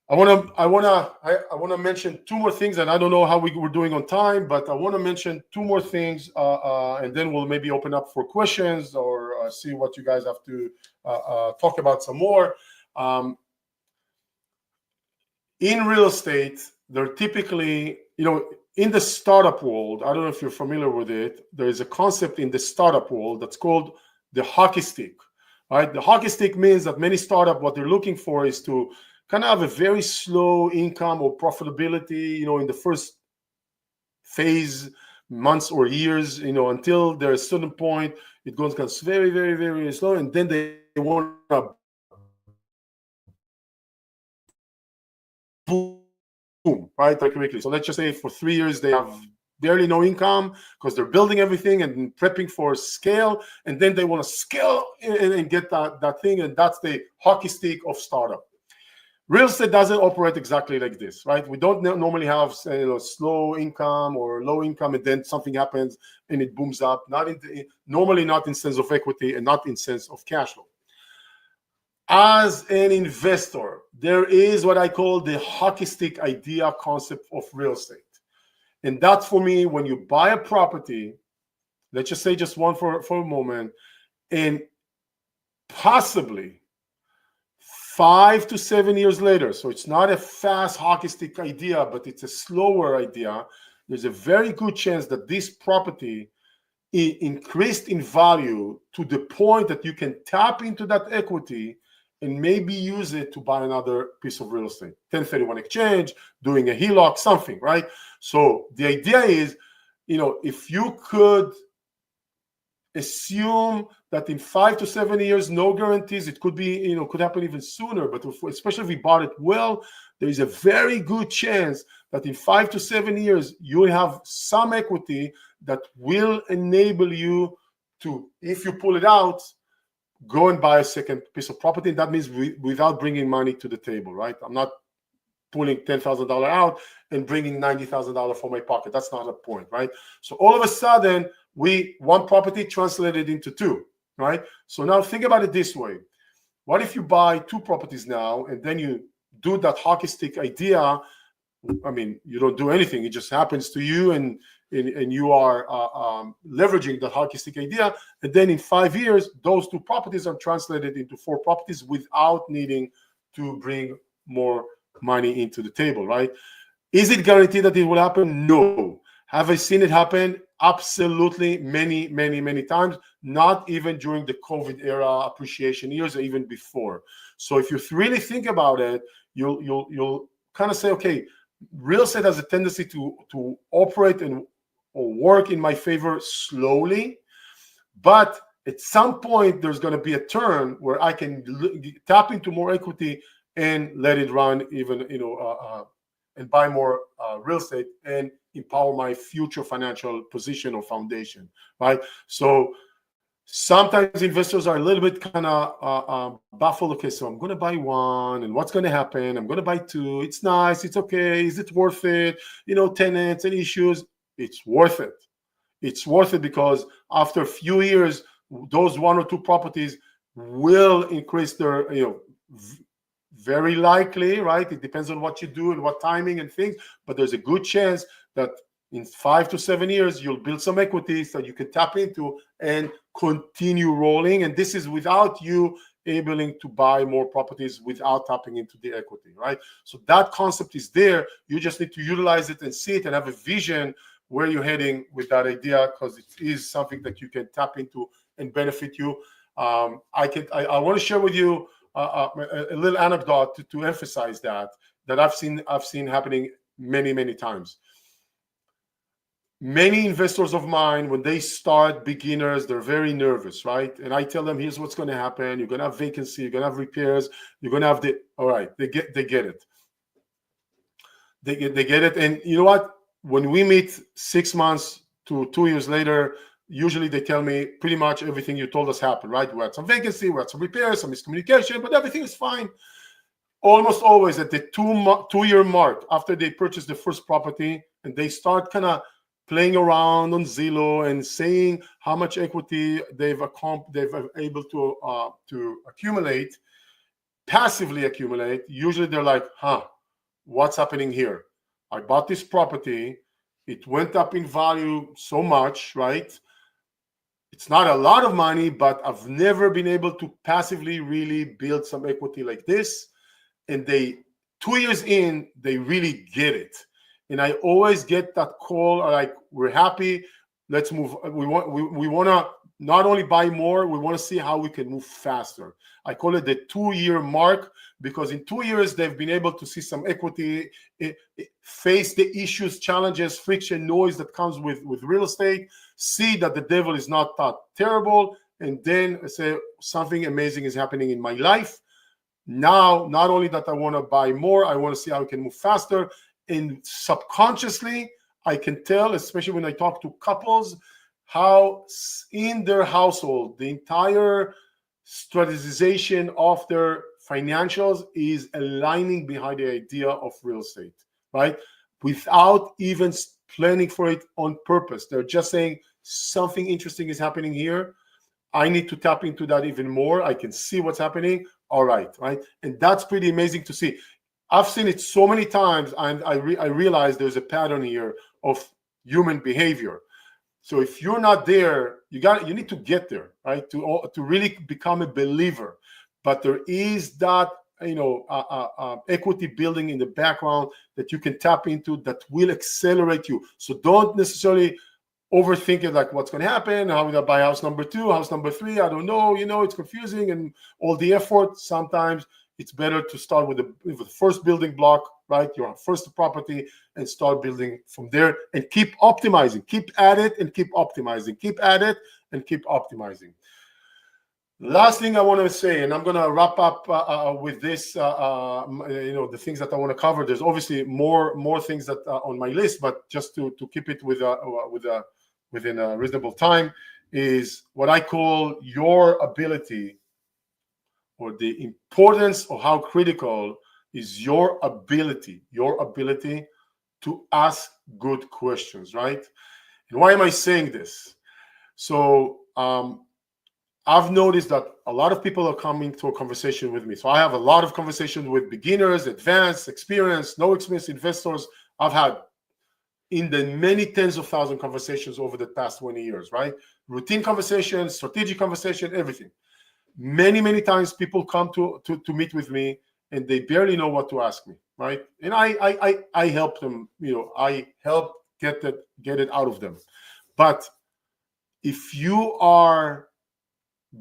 I want to mention two more things, and I don't know how we're doing on time, but I want to mention two more things, and then we'll maybe open up for questions or see what you guys have to talk about some more. In real estate, they're typically, in the startup world, I don't know if you're familiar with it, there is a concept in the startup world that's called the hockey stick, right? The hockey stick means that many startups, what they're looking for is to kind of have a very slow income or profitability, in the first phase, months or years, until there's a certain point, it goes very, very, very slow, and then they want to boom, right, very quickly. So let's just say for 3 years they have barely no income because they're building everything and prepping for scale, and then they want to scale and get that thing, and that's the hockey stick of startup. Real estate doesn't operate exactly like this, right? We don't normally have slow income or low income, and then something happens and it booms up. Normally not in sense of equity and not in sense of cash flow. As an investor, there is what I call the hockey stick idea concept of real estate. And that, for me, when you buy a property, let's just say just one for a moment, and possibly 5 to 7 years later, so it's not a fast hockey stick idea, but it's a slower idea, there's a very good chance that this property increased in value to the point that you can tap into that equity and maybe use it to buy another piece of real estate. 1031 exchange, doing a HELOC, something, right? So the idea is, if you could assume that in 5 to 7 years, no guarantees, it could be, could happen even sooner, but especially if we bought it well, there is a very good chance that in 5 to 7 years, you will have some equity that will enable you to, if you pull it out, go and buy a second piece of property. That means without bringing money to the table, right? I'm not pulling $10,000 out and bringing $90,000 from my pocket. That's not the point, right? So all of a sudden, one property translated into two, right? So now think about it this way. What if you buy two properties now and then you do that hockey stick idea? I mean, you don't do anything. It just happens to you, and you are leveraging the hockey stick idea. And then in 5 years, those two properties are translated into 4 properties without needing to bring more money into the table, right? Is it guaranteed that it will happen? No. Have I seen it happen? Absolutely, many, many, many times. Not even during the COVID era appreciation years, or even before. So if you really think about it, you'll kind of say, okay, real estate has a tendency to operate or work in my favor slowly, but at some point there's going to be a turn where I can tap into more equity and let it run even, and buy more real estate and empower my future financial position or foundation, right? So sometimes investors are a little bit kind of baffled. Okay, so I'm going to buy one, and what's going to happen? I'm going to buy two. It's nice. It's okay. Is it worth it? Tenants and issues. It's worth it. It's worth it because after a few years, those 1 or 2 properties will increase their, very likely, right? It depends on what you do and what timing and things, but there's a good chance that in 5 to 7 years, you'll build some equity that you can tap into and continue rolling. And this is without you able to buy more properties without tapping into the equity, right? So that concept is there. You just need to utilize it and see it and have a vision where you're heading with that idea, because it is something that you can tap into and benefit you. I want to share with you a little anecdote to emphasize that I've seen happening many, many times. Many investors of mine, when they start, beginners, they're very nervous, right? And I tell them, here's what's going to happen. You're going to have vacancy. You're going to have repairs. You're going to have all right, they get it. They get it. And you know what? When we meet 6 months to 2 years later, usually they tell me pretty much everything you told us happened, right? We had some vacancy, we had some repairs, some miscommunication, but everything is fine. Almost always at the 2-year mark, after they purchase the first property and they start kind of playing around on Zillow and saying how much equity they've able to accumulate, passively accumulate, usually they're like, what's happening here? I bought this property. It went up in value so much, right? It's not a lot of money, but I've never been able to passively really build some equity like this. And 2 years in, they really get it. And I always get that call, like, we're happy, let's move. We want to not only buy more, we want to see how we can move faster. I call it the 2-year mark, because in 2 years, they've been able to see some equity, face the issues, challenges, friction, noise that comes with real estate, see that the devil is not that terrible, and then say something amazing is happening in my life. Now, not only that I want to buy more, I want to see how I can move faster. And subconsciously, I can tell, especially when I talk to couples, how in their household, the entire strategization of their financials is aligning behind the idea of real estate, right? Without even planning for it on purpose. They're just saying something interesting is happening here. I need to tap into that even more. I can see what's happening. All right. And that's pretty amazing to see. I've seen it so many times, and I realize there's a pattern here of human behavior. So if you're not there, you need to get there, right? To really become a believer. But there is that, equity building in the background that you can tap into that will accelerate you. So don't necessarily overthink it, like what's going to happen, how will I buy house number 2, house number 3, I don't know, it's confusing and all the effort. Sometimes it's better to start with the first building block, right? Your first property, and start building from there and keep optimizing. Keep at it and keep optimizing. Keep at it and keep optimizing. Last thing I want to say, and I'm going to wrap up with this, the things that I want to cover. There's obviously more things that are on my list, but just to keep it within a reasonable time, is what I call your ability, or the importance of how critical is your ability to ask good questions, right? And why am I saying this? So I've noticed that a lot of people are coming to a conversation with me. So I have a lot of conversations with beginners, advanced, experienced, no experience investors. I've had in the many tens of thousands conversations over the past 20 years, right? Routine conversations, strategic conversation, everything. Many times people come to meet with me and they barely know what to ask me, right? And I help them, I help get it out of them. But if you are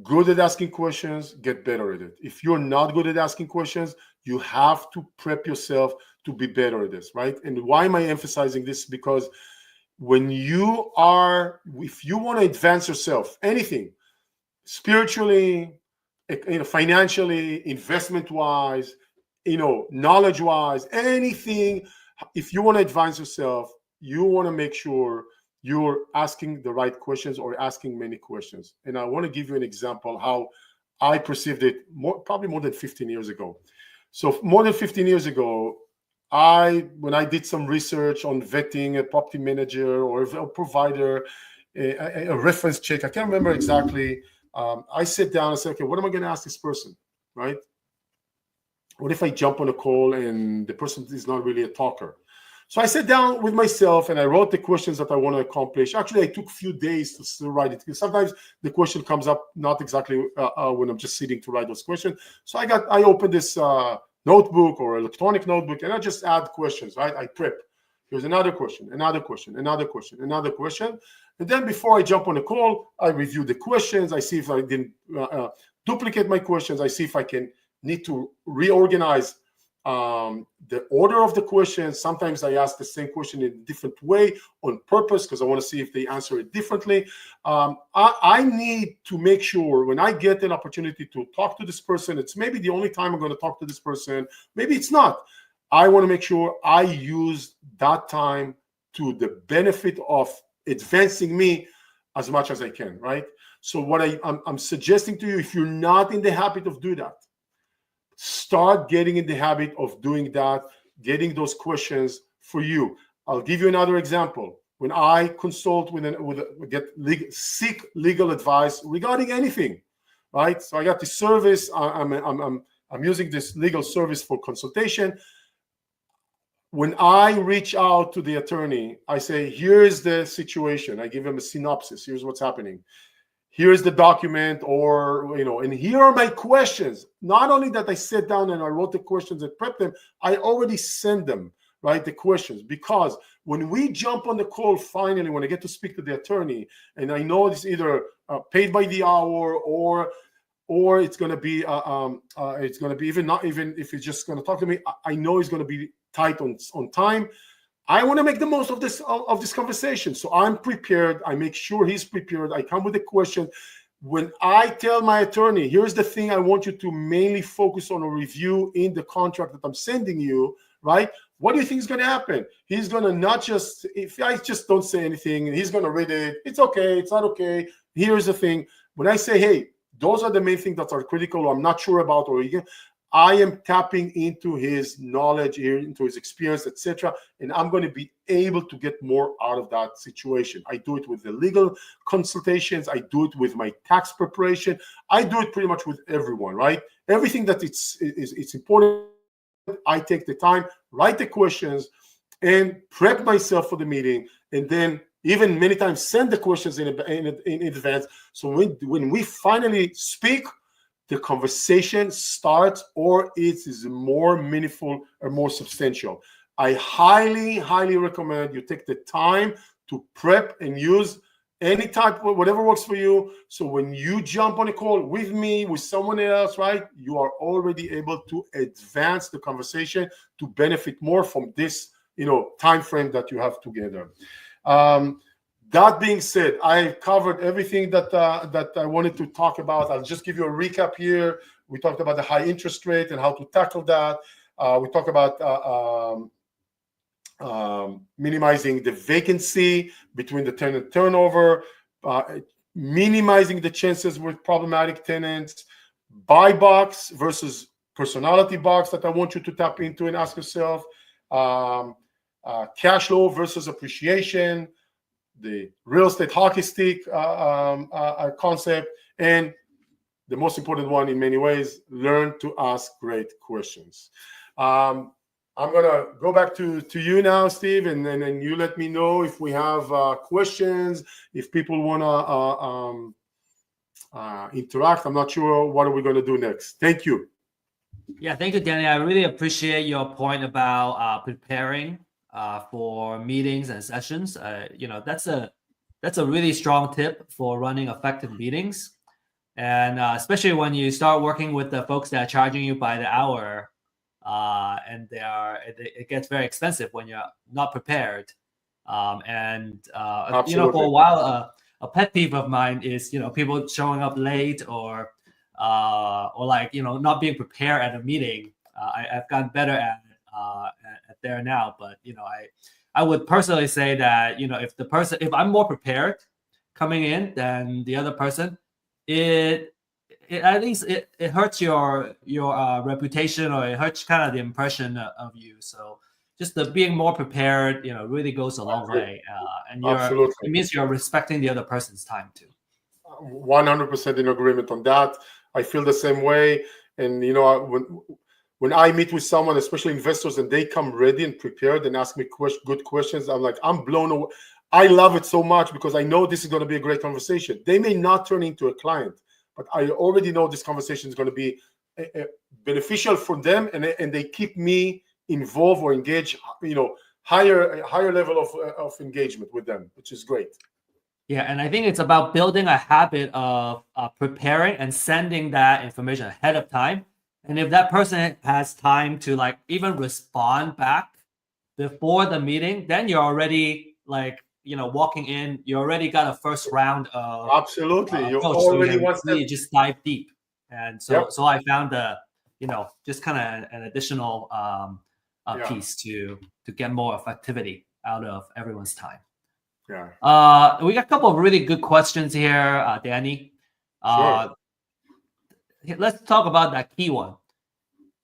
good at asking questions, get better at it. If you're not good at asking questions, you have to prep yourself to be better at this, right? And why am I emphasizing this? Because if you want to advance yourself, anything, spiritually, financially, investment-wise, knowledge-wise, anything, if you want to advance yourself, you want to make sure you're asking the right questions or asking many questions. And I want to give you an example how I perceived it probably more than 15 years ago. So more than 15 years ago, when I did some research on vetting a property manager or a provider, a reference check, I can't remember exactly. I sit down and say, okay, what am I going to ask this person, right? What if I jump on a call and the person is not really a talker? So I sat down with myself and I wrote the questions that I want to accomplish. Actually, I took a few days to still write it, because sometimes the question comes up not exactly when I'm just sitting to write those questions. So I opened this notebook or electronic notebook, and I just add questions, right? I prep. Here's another question, another question, another question, another question. And then before I jump on a call, I review the questions. I see if I didn't duplicate my questions. I see if I need to reorganize the order of the questions. Sometimes I ask the same question in a different way on purpose because I want to see if they answer it differently. I need to make sure when I get an opportunity to talk to this person, it's maybe the only time I'm going to talk to this person. Maybe it's not. I want to make sure I use that time to the benefit of advancing me as much as I can, right? So what I'm suggesting to you, if you're not in the habit of doing that, start getting in the habit of doing that, getting those questions for you. I'll give you another example. When I consult seek legal advice regarding anything, right? So I got this service. I'm using this legal service for consultation. When I reach out to the attorney, I say, here's the situation. I give him a synopsis. Here's what's happening. Here's the document, and here are my questions. Not only that I sat down and I wrote the questions and prepped them, I already sent them, right, the questions. Because when we jump on the call, finally, when I get to speak to the attorney, and I know it's either paid by the hour or it's going to be even if he's just going to talk to me, I know he's going to be tight on time. I want to make the most of this conversation. So I'm prepared. I make sure he's prepared. I come with a question. When I tell my attorney, here's the thing I want you to mainly focus on or review in the contract that I'm sending you, right? What do you think is going to happen? He's going to if I just don't say anything, he's going to read it. It's okay. It's not okay. Here's the thing. When I say, hey, those are the main things that are critical or I'm not sure about, I am tapping into his knowledge, into his experience, etc., and I'm going to be able to get more out of that situation. I do it with the legal consultations. I do it with my tax preparation. I do it pretty much with everyone, right? Everything that it's important, I take the time, write the questions, and prep myself for the meeting, and then even many times send the questions in advance. So when we finally speak, the conversation starts, or it is more meaningful or more substantial. I highly, highly recommend you take the time to prep and use any type of whatever works for you. So when you jump on a call with me, with someone else, right, you are already able to advance the conversation to benefit more from this, time frame that you have together. That being said, I covered everything that I wanted to talk about. I'll just give you a recap here. We talked about the high interest rate and how to tackle that. We talked about minimizing the vacancy between the tenant turnover, minimizing the chances with problematic tenants, buy box versus personality box that I want you to tap into and ask yourself, cash flow versus appreciation, the real estate hockey stick concept, and the most important one in many ways, learn to ask great questions. I'm going to go back to you now, Steve, and then you let me know if we have questions, if people want to interact. I'm not sure what are we going to do next. Thank you. Yeah, thank you, Danny. I really appreciate your point about preparing for meetings and sessions. That's a really strong tip for running effective meetings. And especially when you start working with the folks that are charging you by the hour, and it gets very expensive when you're not prepared. For a while, a pet peeve of mine is people showing up late or not being prepared at a meeting. I've gotten better at there now, but I would personally say that if I'm more prepared coming in than the other person, it at least it hurts your reputation, or it hurts kind of the impression of you. So just being more prepared, really goes a long way, and it means you're respecting the other person's time too. 100% in agreement on that. I feel the same way, and when I meet with someone, especially investors, and they come ready and prepared and ask me good questions, I'm blown away. I love it so much because I know this is going to be a great conversation. They may not turn into a client, but I already know this conversation is going to be beneficial for them, and they keep me involved or engaged, higher level of engagement with them, which is great. Yeah, and I think it's about building a habit of preparing and sending that information ahead of time. And if that person has time to even respond back before the meeting, then you're already walking in. You already got a first round of absolutely. You already really just dive deep, and so I found just kind of an additional piece to get more effectivity out of everyone's time. Yeah. We got a couple of really good questions here, Danny. Sure. Let's talk about that key one.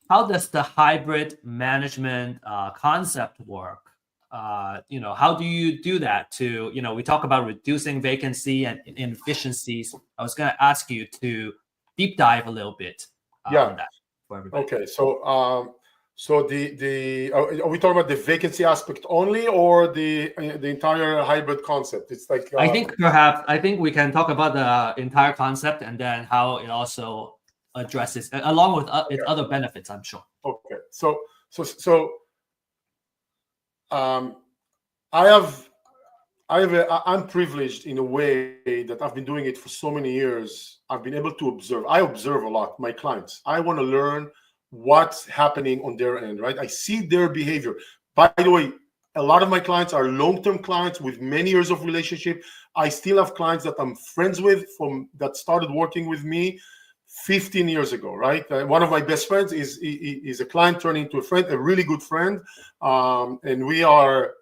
How does the hybrid management concept work? How do you do that to, we talk about reducing vacancy and inefficiencies. I was going to ask you to deep dive a little bit on that for everybody. Okay. So are we talking about the vacancy aspect only, or the entire hybrid concept? It's like I think we can talk about the entire concept and then how it also addresses, along with its other benefits, I'm sure. Okay. So I'm privileged in a way that I've been doing it for so many years. I've been able to observe. I observe a lot my clients. I want to learn what's happening on their end, right? I see their behavior. By the way, a lot of my clients are long-term clients with many years of relationship. I still have clients that I'm friends with that started working with me 15 years ago, right? One of my best friends is a client turning into a friend, a really good friend. And we are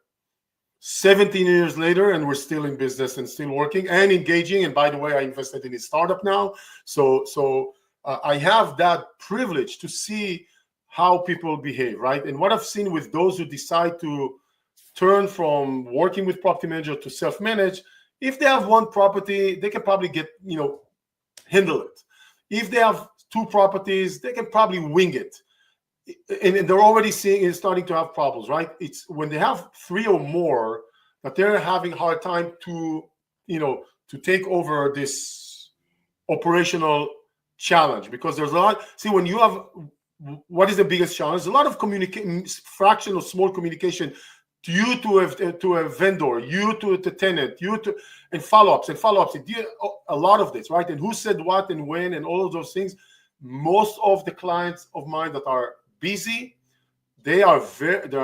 17 years later, and we're still in business and still working and engaging. And by the way, I invested in his startup now. So I have that privilege to see how people behave, right? And what I've seen with those who decide to turn from working with property manager to self-manage, if they have one property, they can probably handle it. If they have two properties, they can probably wing it. And they're already starting to have problems, right? It's when they have three or more that they're having a hard time to take over this operational challenge, because there's a lot. See, when you have, what is the biggest challenge? There's a lot of fractional small communication to you, to a vendor, you to the tenant, and follow-ups. A lot of this, right? And who said what and when and all of those things. Most of the clients of mine that are busy, they are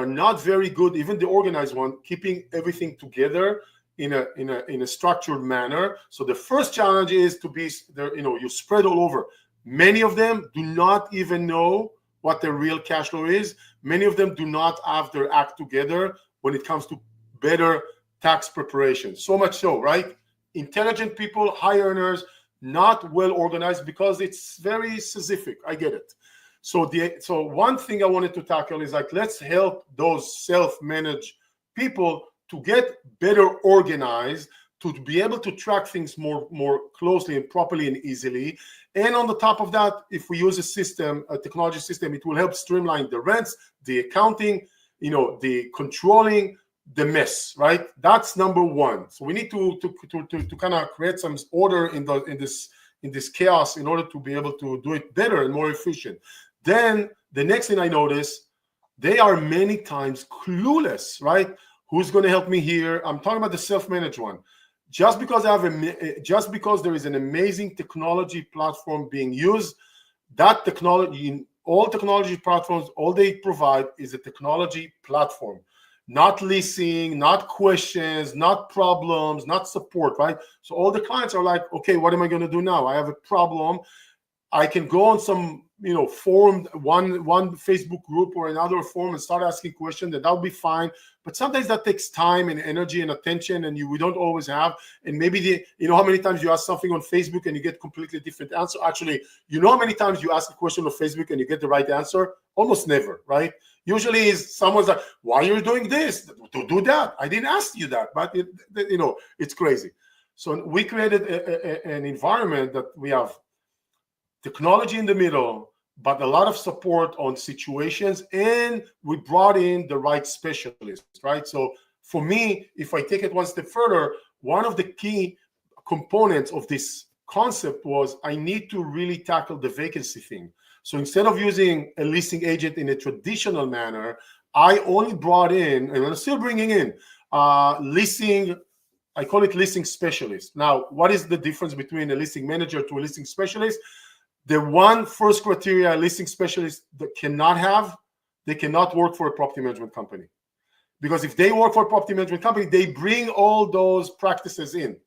not very good, even the organized one, keeping everything together in a structured manner. So the first challenge is to be there, you spread all over. Many of them do not even know what their real cash flow is. Many of them do not have their act together when it comes to better tax preparation. So much so, right? Intelligent people, high earners, not well organized because it's very specific. I get it. So one thing I wanted to tackle is like, let's help those self-managed people to get better organized, to be able to track things more closely and properly and easily. And on the top of that, if we use a technology system, it will help streamline the rents, the accounting, the controlling, the mess, right? That's number one. So we need to kind of create some order in this chaos in order to be able to do it better and more efficient. Then the next thing I notice, they are many times clueless, right? Who's going to help me here? I'm talking about the self-managed one. Just because there is an amazing technology platform being used, that technology, all technology platforms, all they provide is a technology platform, not leasing, not questions, not problems, not support, right? So all the clients are like, okay, what am I going to do now? I have a problem. I can go on some forum, one Facebook group or another forum and start asking questions, and that'll be fine. But sometimes that takes time and energy and attention, and we don't always have. And maybe how many times you ask something on Facebook and you get completely different answer? Actually, how many times you ask a question on Facebook and you get the right answer? Almost never, right? Usually is someone's like, why are you doing this? To do that. I didn't ask you that, but it's crazy. So we created an environment that we have technology in the middle, but a lot of support on situations, and we brought in the right specialists, right? So for me, if I take it one step further, one of the key components of this concept was I need to really tackle the vacancy thing. So instead of using a leasing agent in a traditional manner, I only brought in, and I'm still bringing in, leasing, I call it leasing specialist. Now, what is the difference between a leasing manager to a leasing specialist? The one first criteria a leasing specialist that cannot have, they cannot work for a property management company. Because if they work for a property management company, they bring all those practices in.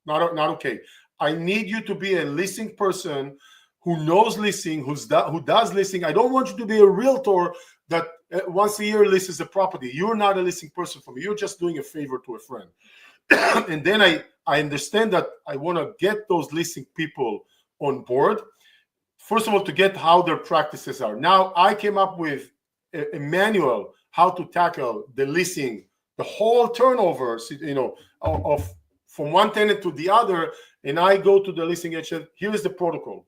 Not okay. I need you to be a leasing person who knows leasing, who does leasing. I don't want you to be a realtor that once a year leases a property. You're not a leasing person for me. You're just doing a favor to a friend. And then I understand that I want to get those leasing people on board. First of all, to get how their practices are. Now, I came up with a manual how to tackle the leasing, the whole turnover, of from one tenant to the other. And I go to the leasing agent. Here is the protocol.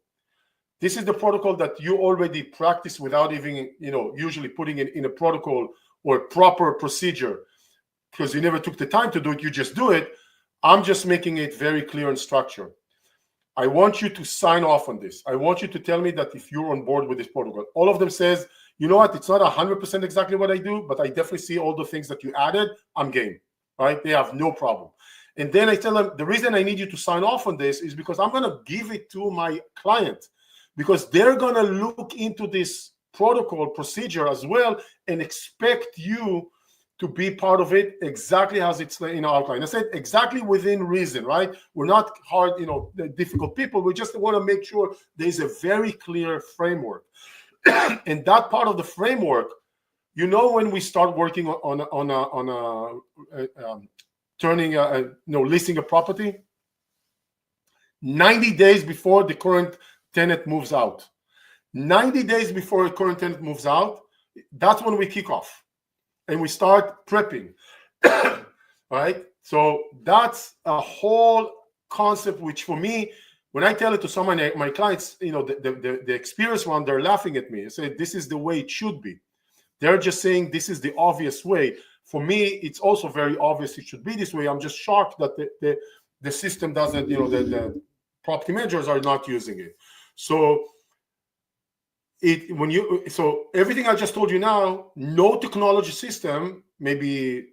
This is the protocol that you already practice without even, usually putting it in a protocol or a proper procedure, because you never took the time to do it. You just do it. I'm just making it very clear and structured. I want you to sign off on this. I want you to tell me that if you're on board with this protocol. All of them says, you know what, it's not 100% exactly what I do, but I definitely see all the things that you added. I'm game, right? They have no problem. And then I tell them, the reason I need you to sign off on this is because I'm going to give it to my client, because they're going to look into this protocol procedure as well and expect you to be part of it exactly as it's outlined. I said exactly within reason, right? We're not hard, difficult people. We just want to make sure there's a very clear framework. And that part of the framework, when we start working on leasing a property, 90 days before the current tenant moves out. 90 days before a current tenant moves out, that's when we kick off. And we start prepping, right? So that's a whole concept, which for me, when I tell it to some of my clients, the experienced one, they're laughing at me. I say, this is the way it should be. They're just saying this is the obvious way. For me, it's also very obvious it should be this way. I'm just shocked that the system doesn't, the property managers are not using it. So everything I just told you now, no technology system, maybe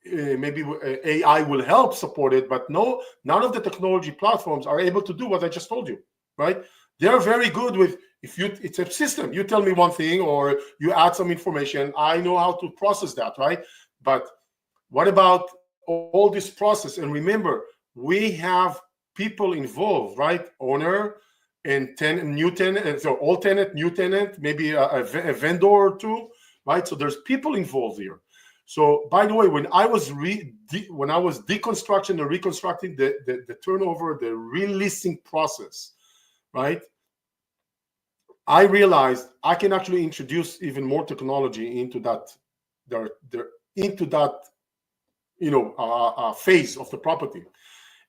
AI will help support it, but none of the technology platforms are able to do what I just told you, right? They're very good with, it's a system. You tell me one thing or you add some information, I know how to process that, right? But what about all this process. And remember, we have people involved, right? Owner and new tenant, so old tenant, new tenant, maybe a vendor or two, right? So there's people involved here. So by the way, when I was deconstructing and reconstructing the turnover, the releasing process, right? I realized I can actually introduce even more technology into that, phase of the property.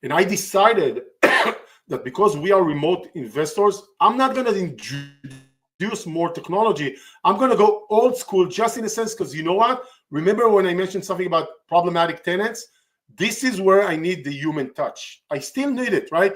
And I decided that because we are remote investors, I'm not going to introduce more technology. I'm going to go old school, just in a sense, because you know what? Remember when I mentioned something about problematic tenants? This is where I need the human touch. I still need it, right?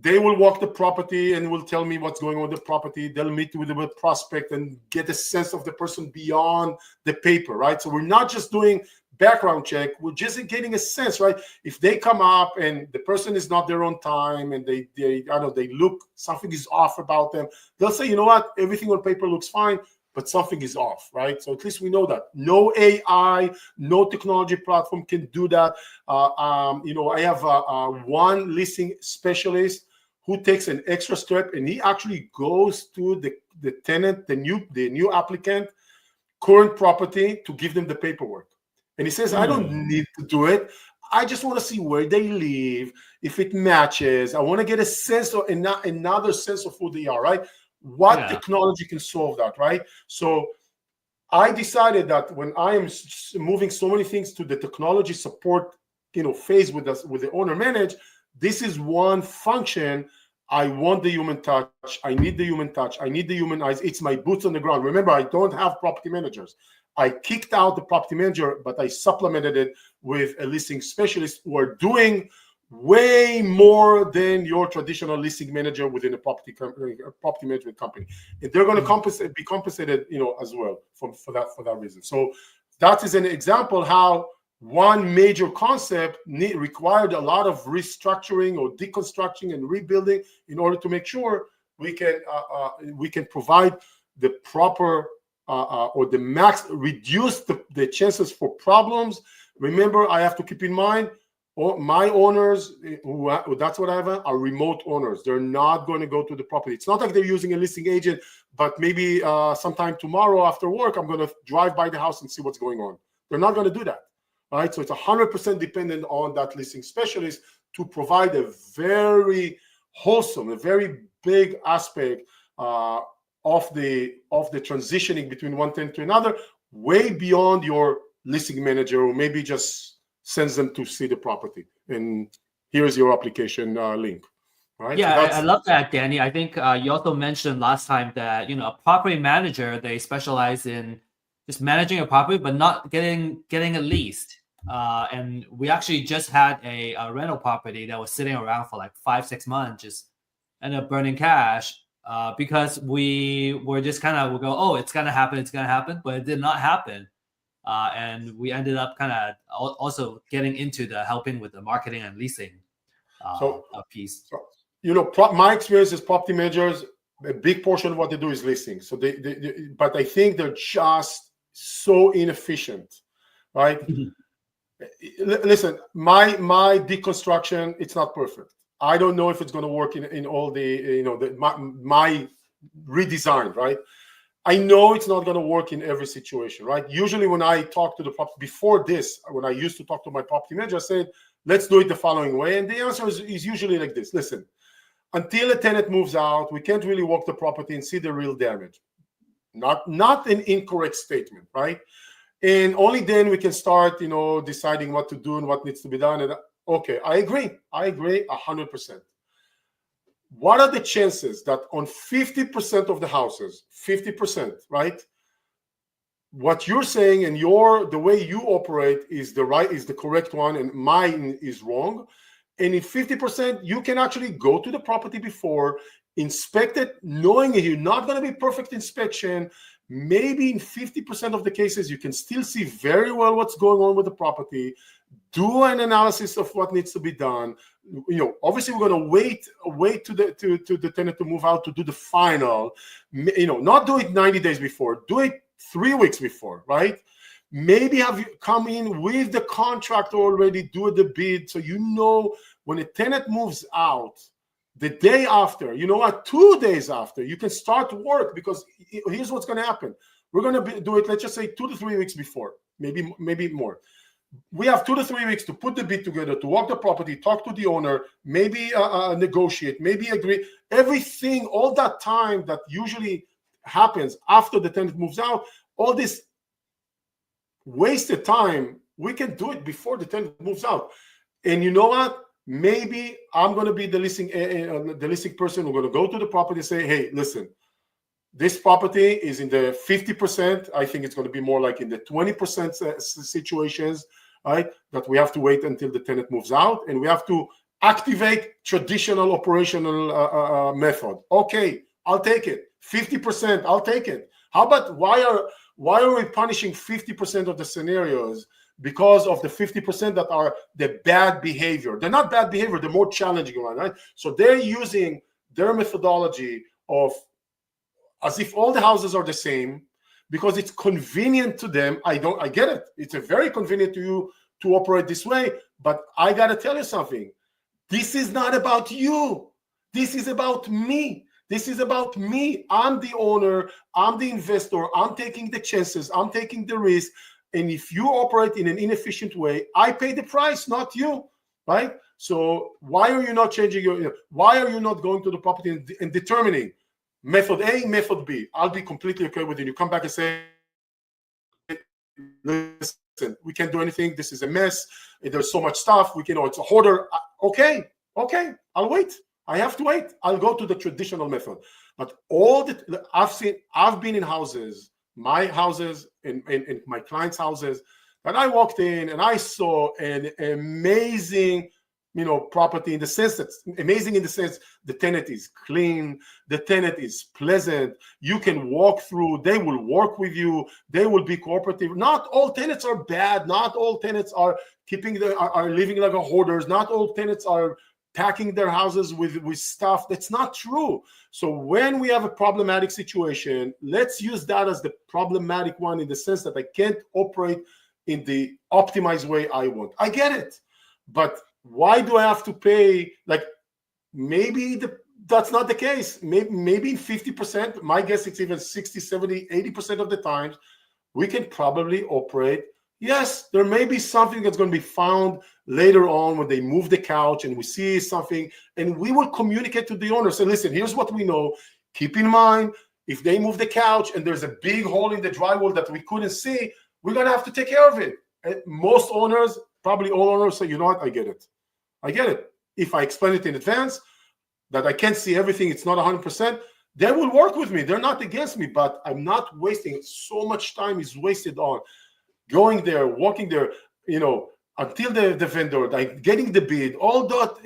They will walk the property and will tell me what's going on with the property. They'll meet with the prospect and get a sense of the person beyond the paper, right? So we're not just doing background check. We're just getting a sense, right? If they come up and the person is not there on time and they look, something is off about them, they'll say, you know what, everything on paper looks fine, but something is off, right? So at least we know that. No AI, no technology platform can do that. I have one leasing specialist who takes an extra step, and he actually goes to the tenant, the new applicant, current property, to give them the paperwork. And he says, I don't need to do it. I just want to see where they live, if it matches. I want to get a sense of another sense of who they are, right? What technology can solve that, right? So I decided that when I am moving so many things to the technology support, phase with the owner manage, this is one function. I want the human touch. I need the human touch. I need the human eyes. It's my boots on the ground. Remember, I don't have property managers. I kicked out the property manager, but I supplemented it with a leasing specialist who are doing way more than your traditional leasing manager within a property management company, and they're going to be compensated, as well for that reason. So that is an example how one major concept required a lot of restructuring or deconstructing and rebuilding in order to make sure we can provide the proper or the max, reduce the chances for problems. Remember, I have to keep in mind, my owners, that's what I have, are remote owners. They're not going to go to the property. It's not like they're using a listing agent, but maybe sometime tomorrow after work, I'm going to drive by the house and see what's going on. They're not going to do that, right? So it's 100% dependent on that listing specialist to provide a very wholesome, a very big aspect of the transitioning between one tenant to another, way beyond your listing manager, who maybe just sends them to see the property. And here's your application link. Right? Yeah, so I love that, Dani. I think you also mentioned last time that a property manager, they specialize in just managing a property, but not getting it leased. And we actually just had a rental property that was sitting around for like 5-6 months, just ended up burning cash. Because we were just we go, oh, it's gonna happen, but it did not happen, and we ended up also getting into the helping with the marketing and leasing piece. So, my experience as property managers, a big portion of what they do is leasing. So but I think they're just so inefficient, right? Listen, my deconstruction, it's not perfect. I don't know if it's going to work in all my redesign, right? I know it's not going to work in every situation, right? Usually when I talk to the property, before this, when I used to talk to my property manager, I said, let's do it the following way. And the answer is usually like this. Listen, until a tenant moves out, we can't really walk the property and see the real damage. Not an incorrect statement, right? And only then we can start, deciding what to do and what needs to be done. And okay, I agree 100%. What are the chances that on 50% of the houses, 50%, right? What you're saying and the way you operate is the correct one, and mine is wrong. And in 50%, you can actually go to the property before, inspect it, knowing that you're not going to be perfect inspection. Maybe in 50% of the cases, you can still see very well what's going on with the property. Do an analysis of what needs to be done. Obviously, we're going to wait to the tenant to move out to do the final. Not do it 90 days before. Do it 3 weeks before, right? Maybe have you come in with the contractor already, do the bid, so you know when a tenant moves out, the day after, you know what, 2 days after, you can start work, because here's what's going to happen. We're going to do it, let's just say 2 to 3 weeks before, maybe more. We have 2 to 3 weeks to put the bid together, to walk the property, talk to the owner, maybe negotiate, maybe agree. Everything, all that time that usually happens after the tenant moves out, all this wasted time, we can do it before the tenant moves out. And you know what? Maybe I'm going to be the listing person. We're going to go to the property and say, hey, listen, this property is in the 50%. I think it's going to be more like in the 20% situations, right? That we have to wait until the tenant moves out, and we have to activate traditional operational method. Okay, I'll take it. 50%, I'll take it. How about why are we punishing 50% of the scenarios? Because of the 50% that are the bad behavior. They're not bad behavior, they're more challenging one, right? So they're using their methodology of as if all the houses are the same, because it's convenient to them. I get it. It's a very convenient to you to operate this way, but I gotta tell you something. This is not about you. This is about me. This is about me. I'm the owner, I'm the investor, I'm taking the chances, I'm taking the risk. And if you operate in an inefficient way, I pay the price, not you, right? So why are you not changing why are you not going to the property and determining method A, method B? I'll be completely okay with it. You come back and say, listen, we can't do anything. This is a mess. There's so much stuff. It's a hoarder. Okay, I'll wait. I have to wait. I'll go to the traditional method. But I've been in houses, my houses and my clients' houses, that I walked in and I saw an amazing, property in the sense the tenant is clean, the tenant is pleasant, you can walk through, they will work with you, they will be cooperative. Not all tenants are bad, not all tenants are living like a hoarders, not all tenants are packing their houses with stuff. That's not true. So when we have a problematic situation, let's use that as the problematic one, in the sense that I can't operate in the optimized way I want. I get it, but why do I have to pay? Like, maybe that's not the case. Maybe 50%, my guess it's even 60, 70, 80% of the times, we can probably operate. Yes, there may be something that's going to be found later on when they move the couch and we see something, and we will communicate to the owner. Say, listen, here's what we know. Keep in mind, if they move the couch and there's a big hole in the drywall that we couldn't see, we're going to have to take care of it. And most owners, probably all owners, say, you know what, I get it. If I explain it in advance, that I can't see everything, it's not 100%, they will work with me. They're not against me, but I'm not wasting. So much time is wasted on going there, walking there, until the vendor, like getting the bid, all that,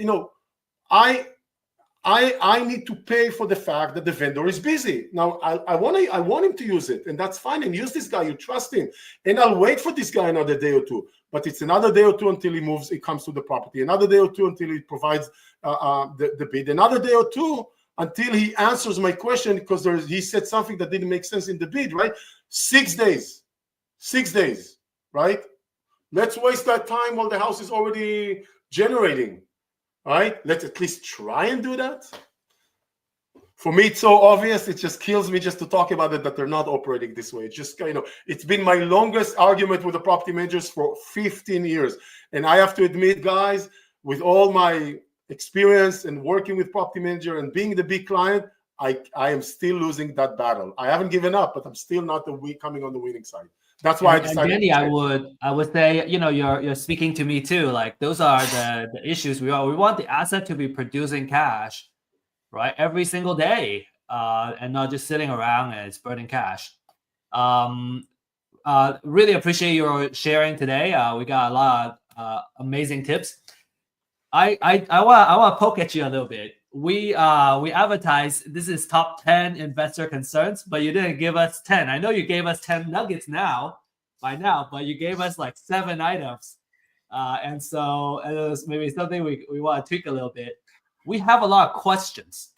I need to pay for the fact that the vendor is busy. Now, I want him to use it, and that's fine. And use this guy, you trust him. And I'll wait for this guy another day or two. But it's another day or two until he moves, it comes to the property. Another day or two until he provides the bid. Another day or two until he answers my question, because he said something that didn't make sense in the bid, right? 6 days. 6 days, right? Let's waste that time while the house is already generating. All right, let's at least try and do that. For me, it's so obvious, it just kills me just to talk about it, that they're not operating this way. It's just, it's been my longest argument with the property managers for 15 years. And I have to admit, guys, with all my experience and working with property manager and being the big client, I am still losing that battle. I haven't given up, but I'm still not coming on the winning side. That's why I decided. Dani, I would say, you're speaking to me too. Like, those are the issues. We want the asset to be producing cash, right, every single day, and not just sitting around and it's burning cash. Really appreciate your sharing today. We got a lot of amazing tips. I want to poke at you a little bit. We advertise this is top 10 investor concerns, but you didn't give us 10. I know you gave us 10 nuggets by now, but you gave us like 7 items. And so it was maybe something we want to tweak a little bit. We have a lot of questions.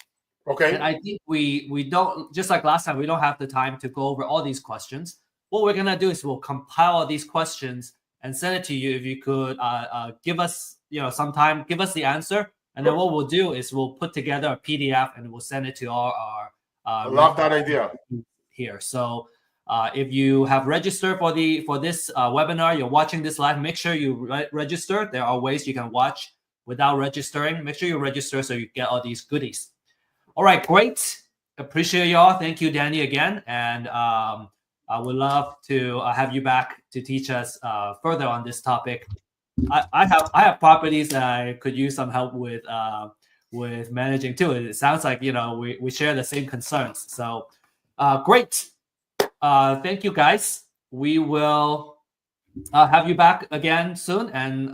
Okay. And I think we don't, just like last time, we don't have the time to go over all these questions. what we're gonna do is we'll compile all these questions and send it to you. If you could give us some time, give us the answer, and then what we'll do is we'll put together a PDF and we'll send it to all our. I love that idea here. So if you have registered for this webinar, you're watching this live, make sure you register. There are ways you can watch without registering. Make sure you register so you get all these goodies. All right, great. Appreciate y'all. Thank you, Dani, again. And I would love to have you back to teach us further on this topic. I have properties that I could use some help with managing too. It sounds like we share the same concerns. So great. Thank you, guys. We will have you back again soon, and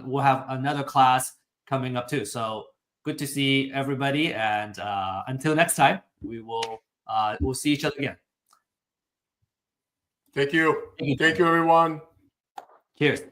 we'll have another class coming up too. So good to see everybody, and until next time, we'll see each other again. Thank you. Thank you, everyone. Cheers.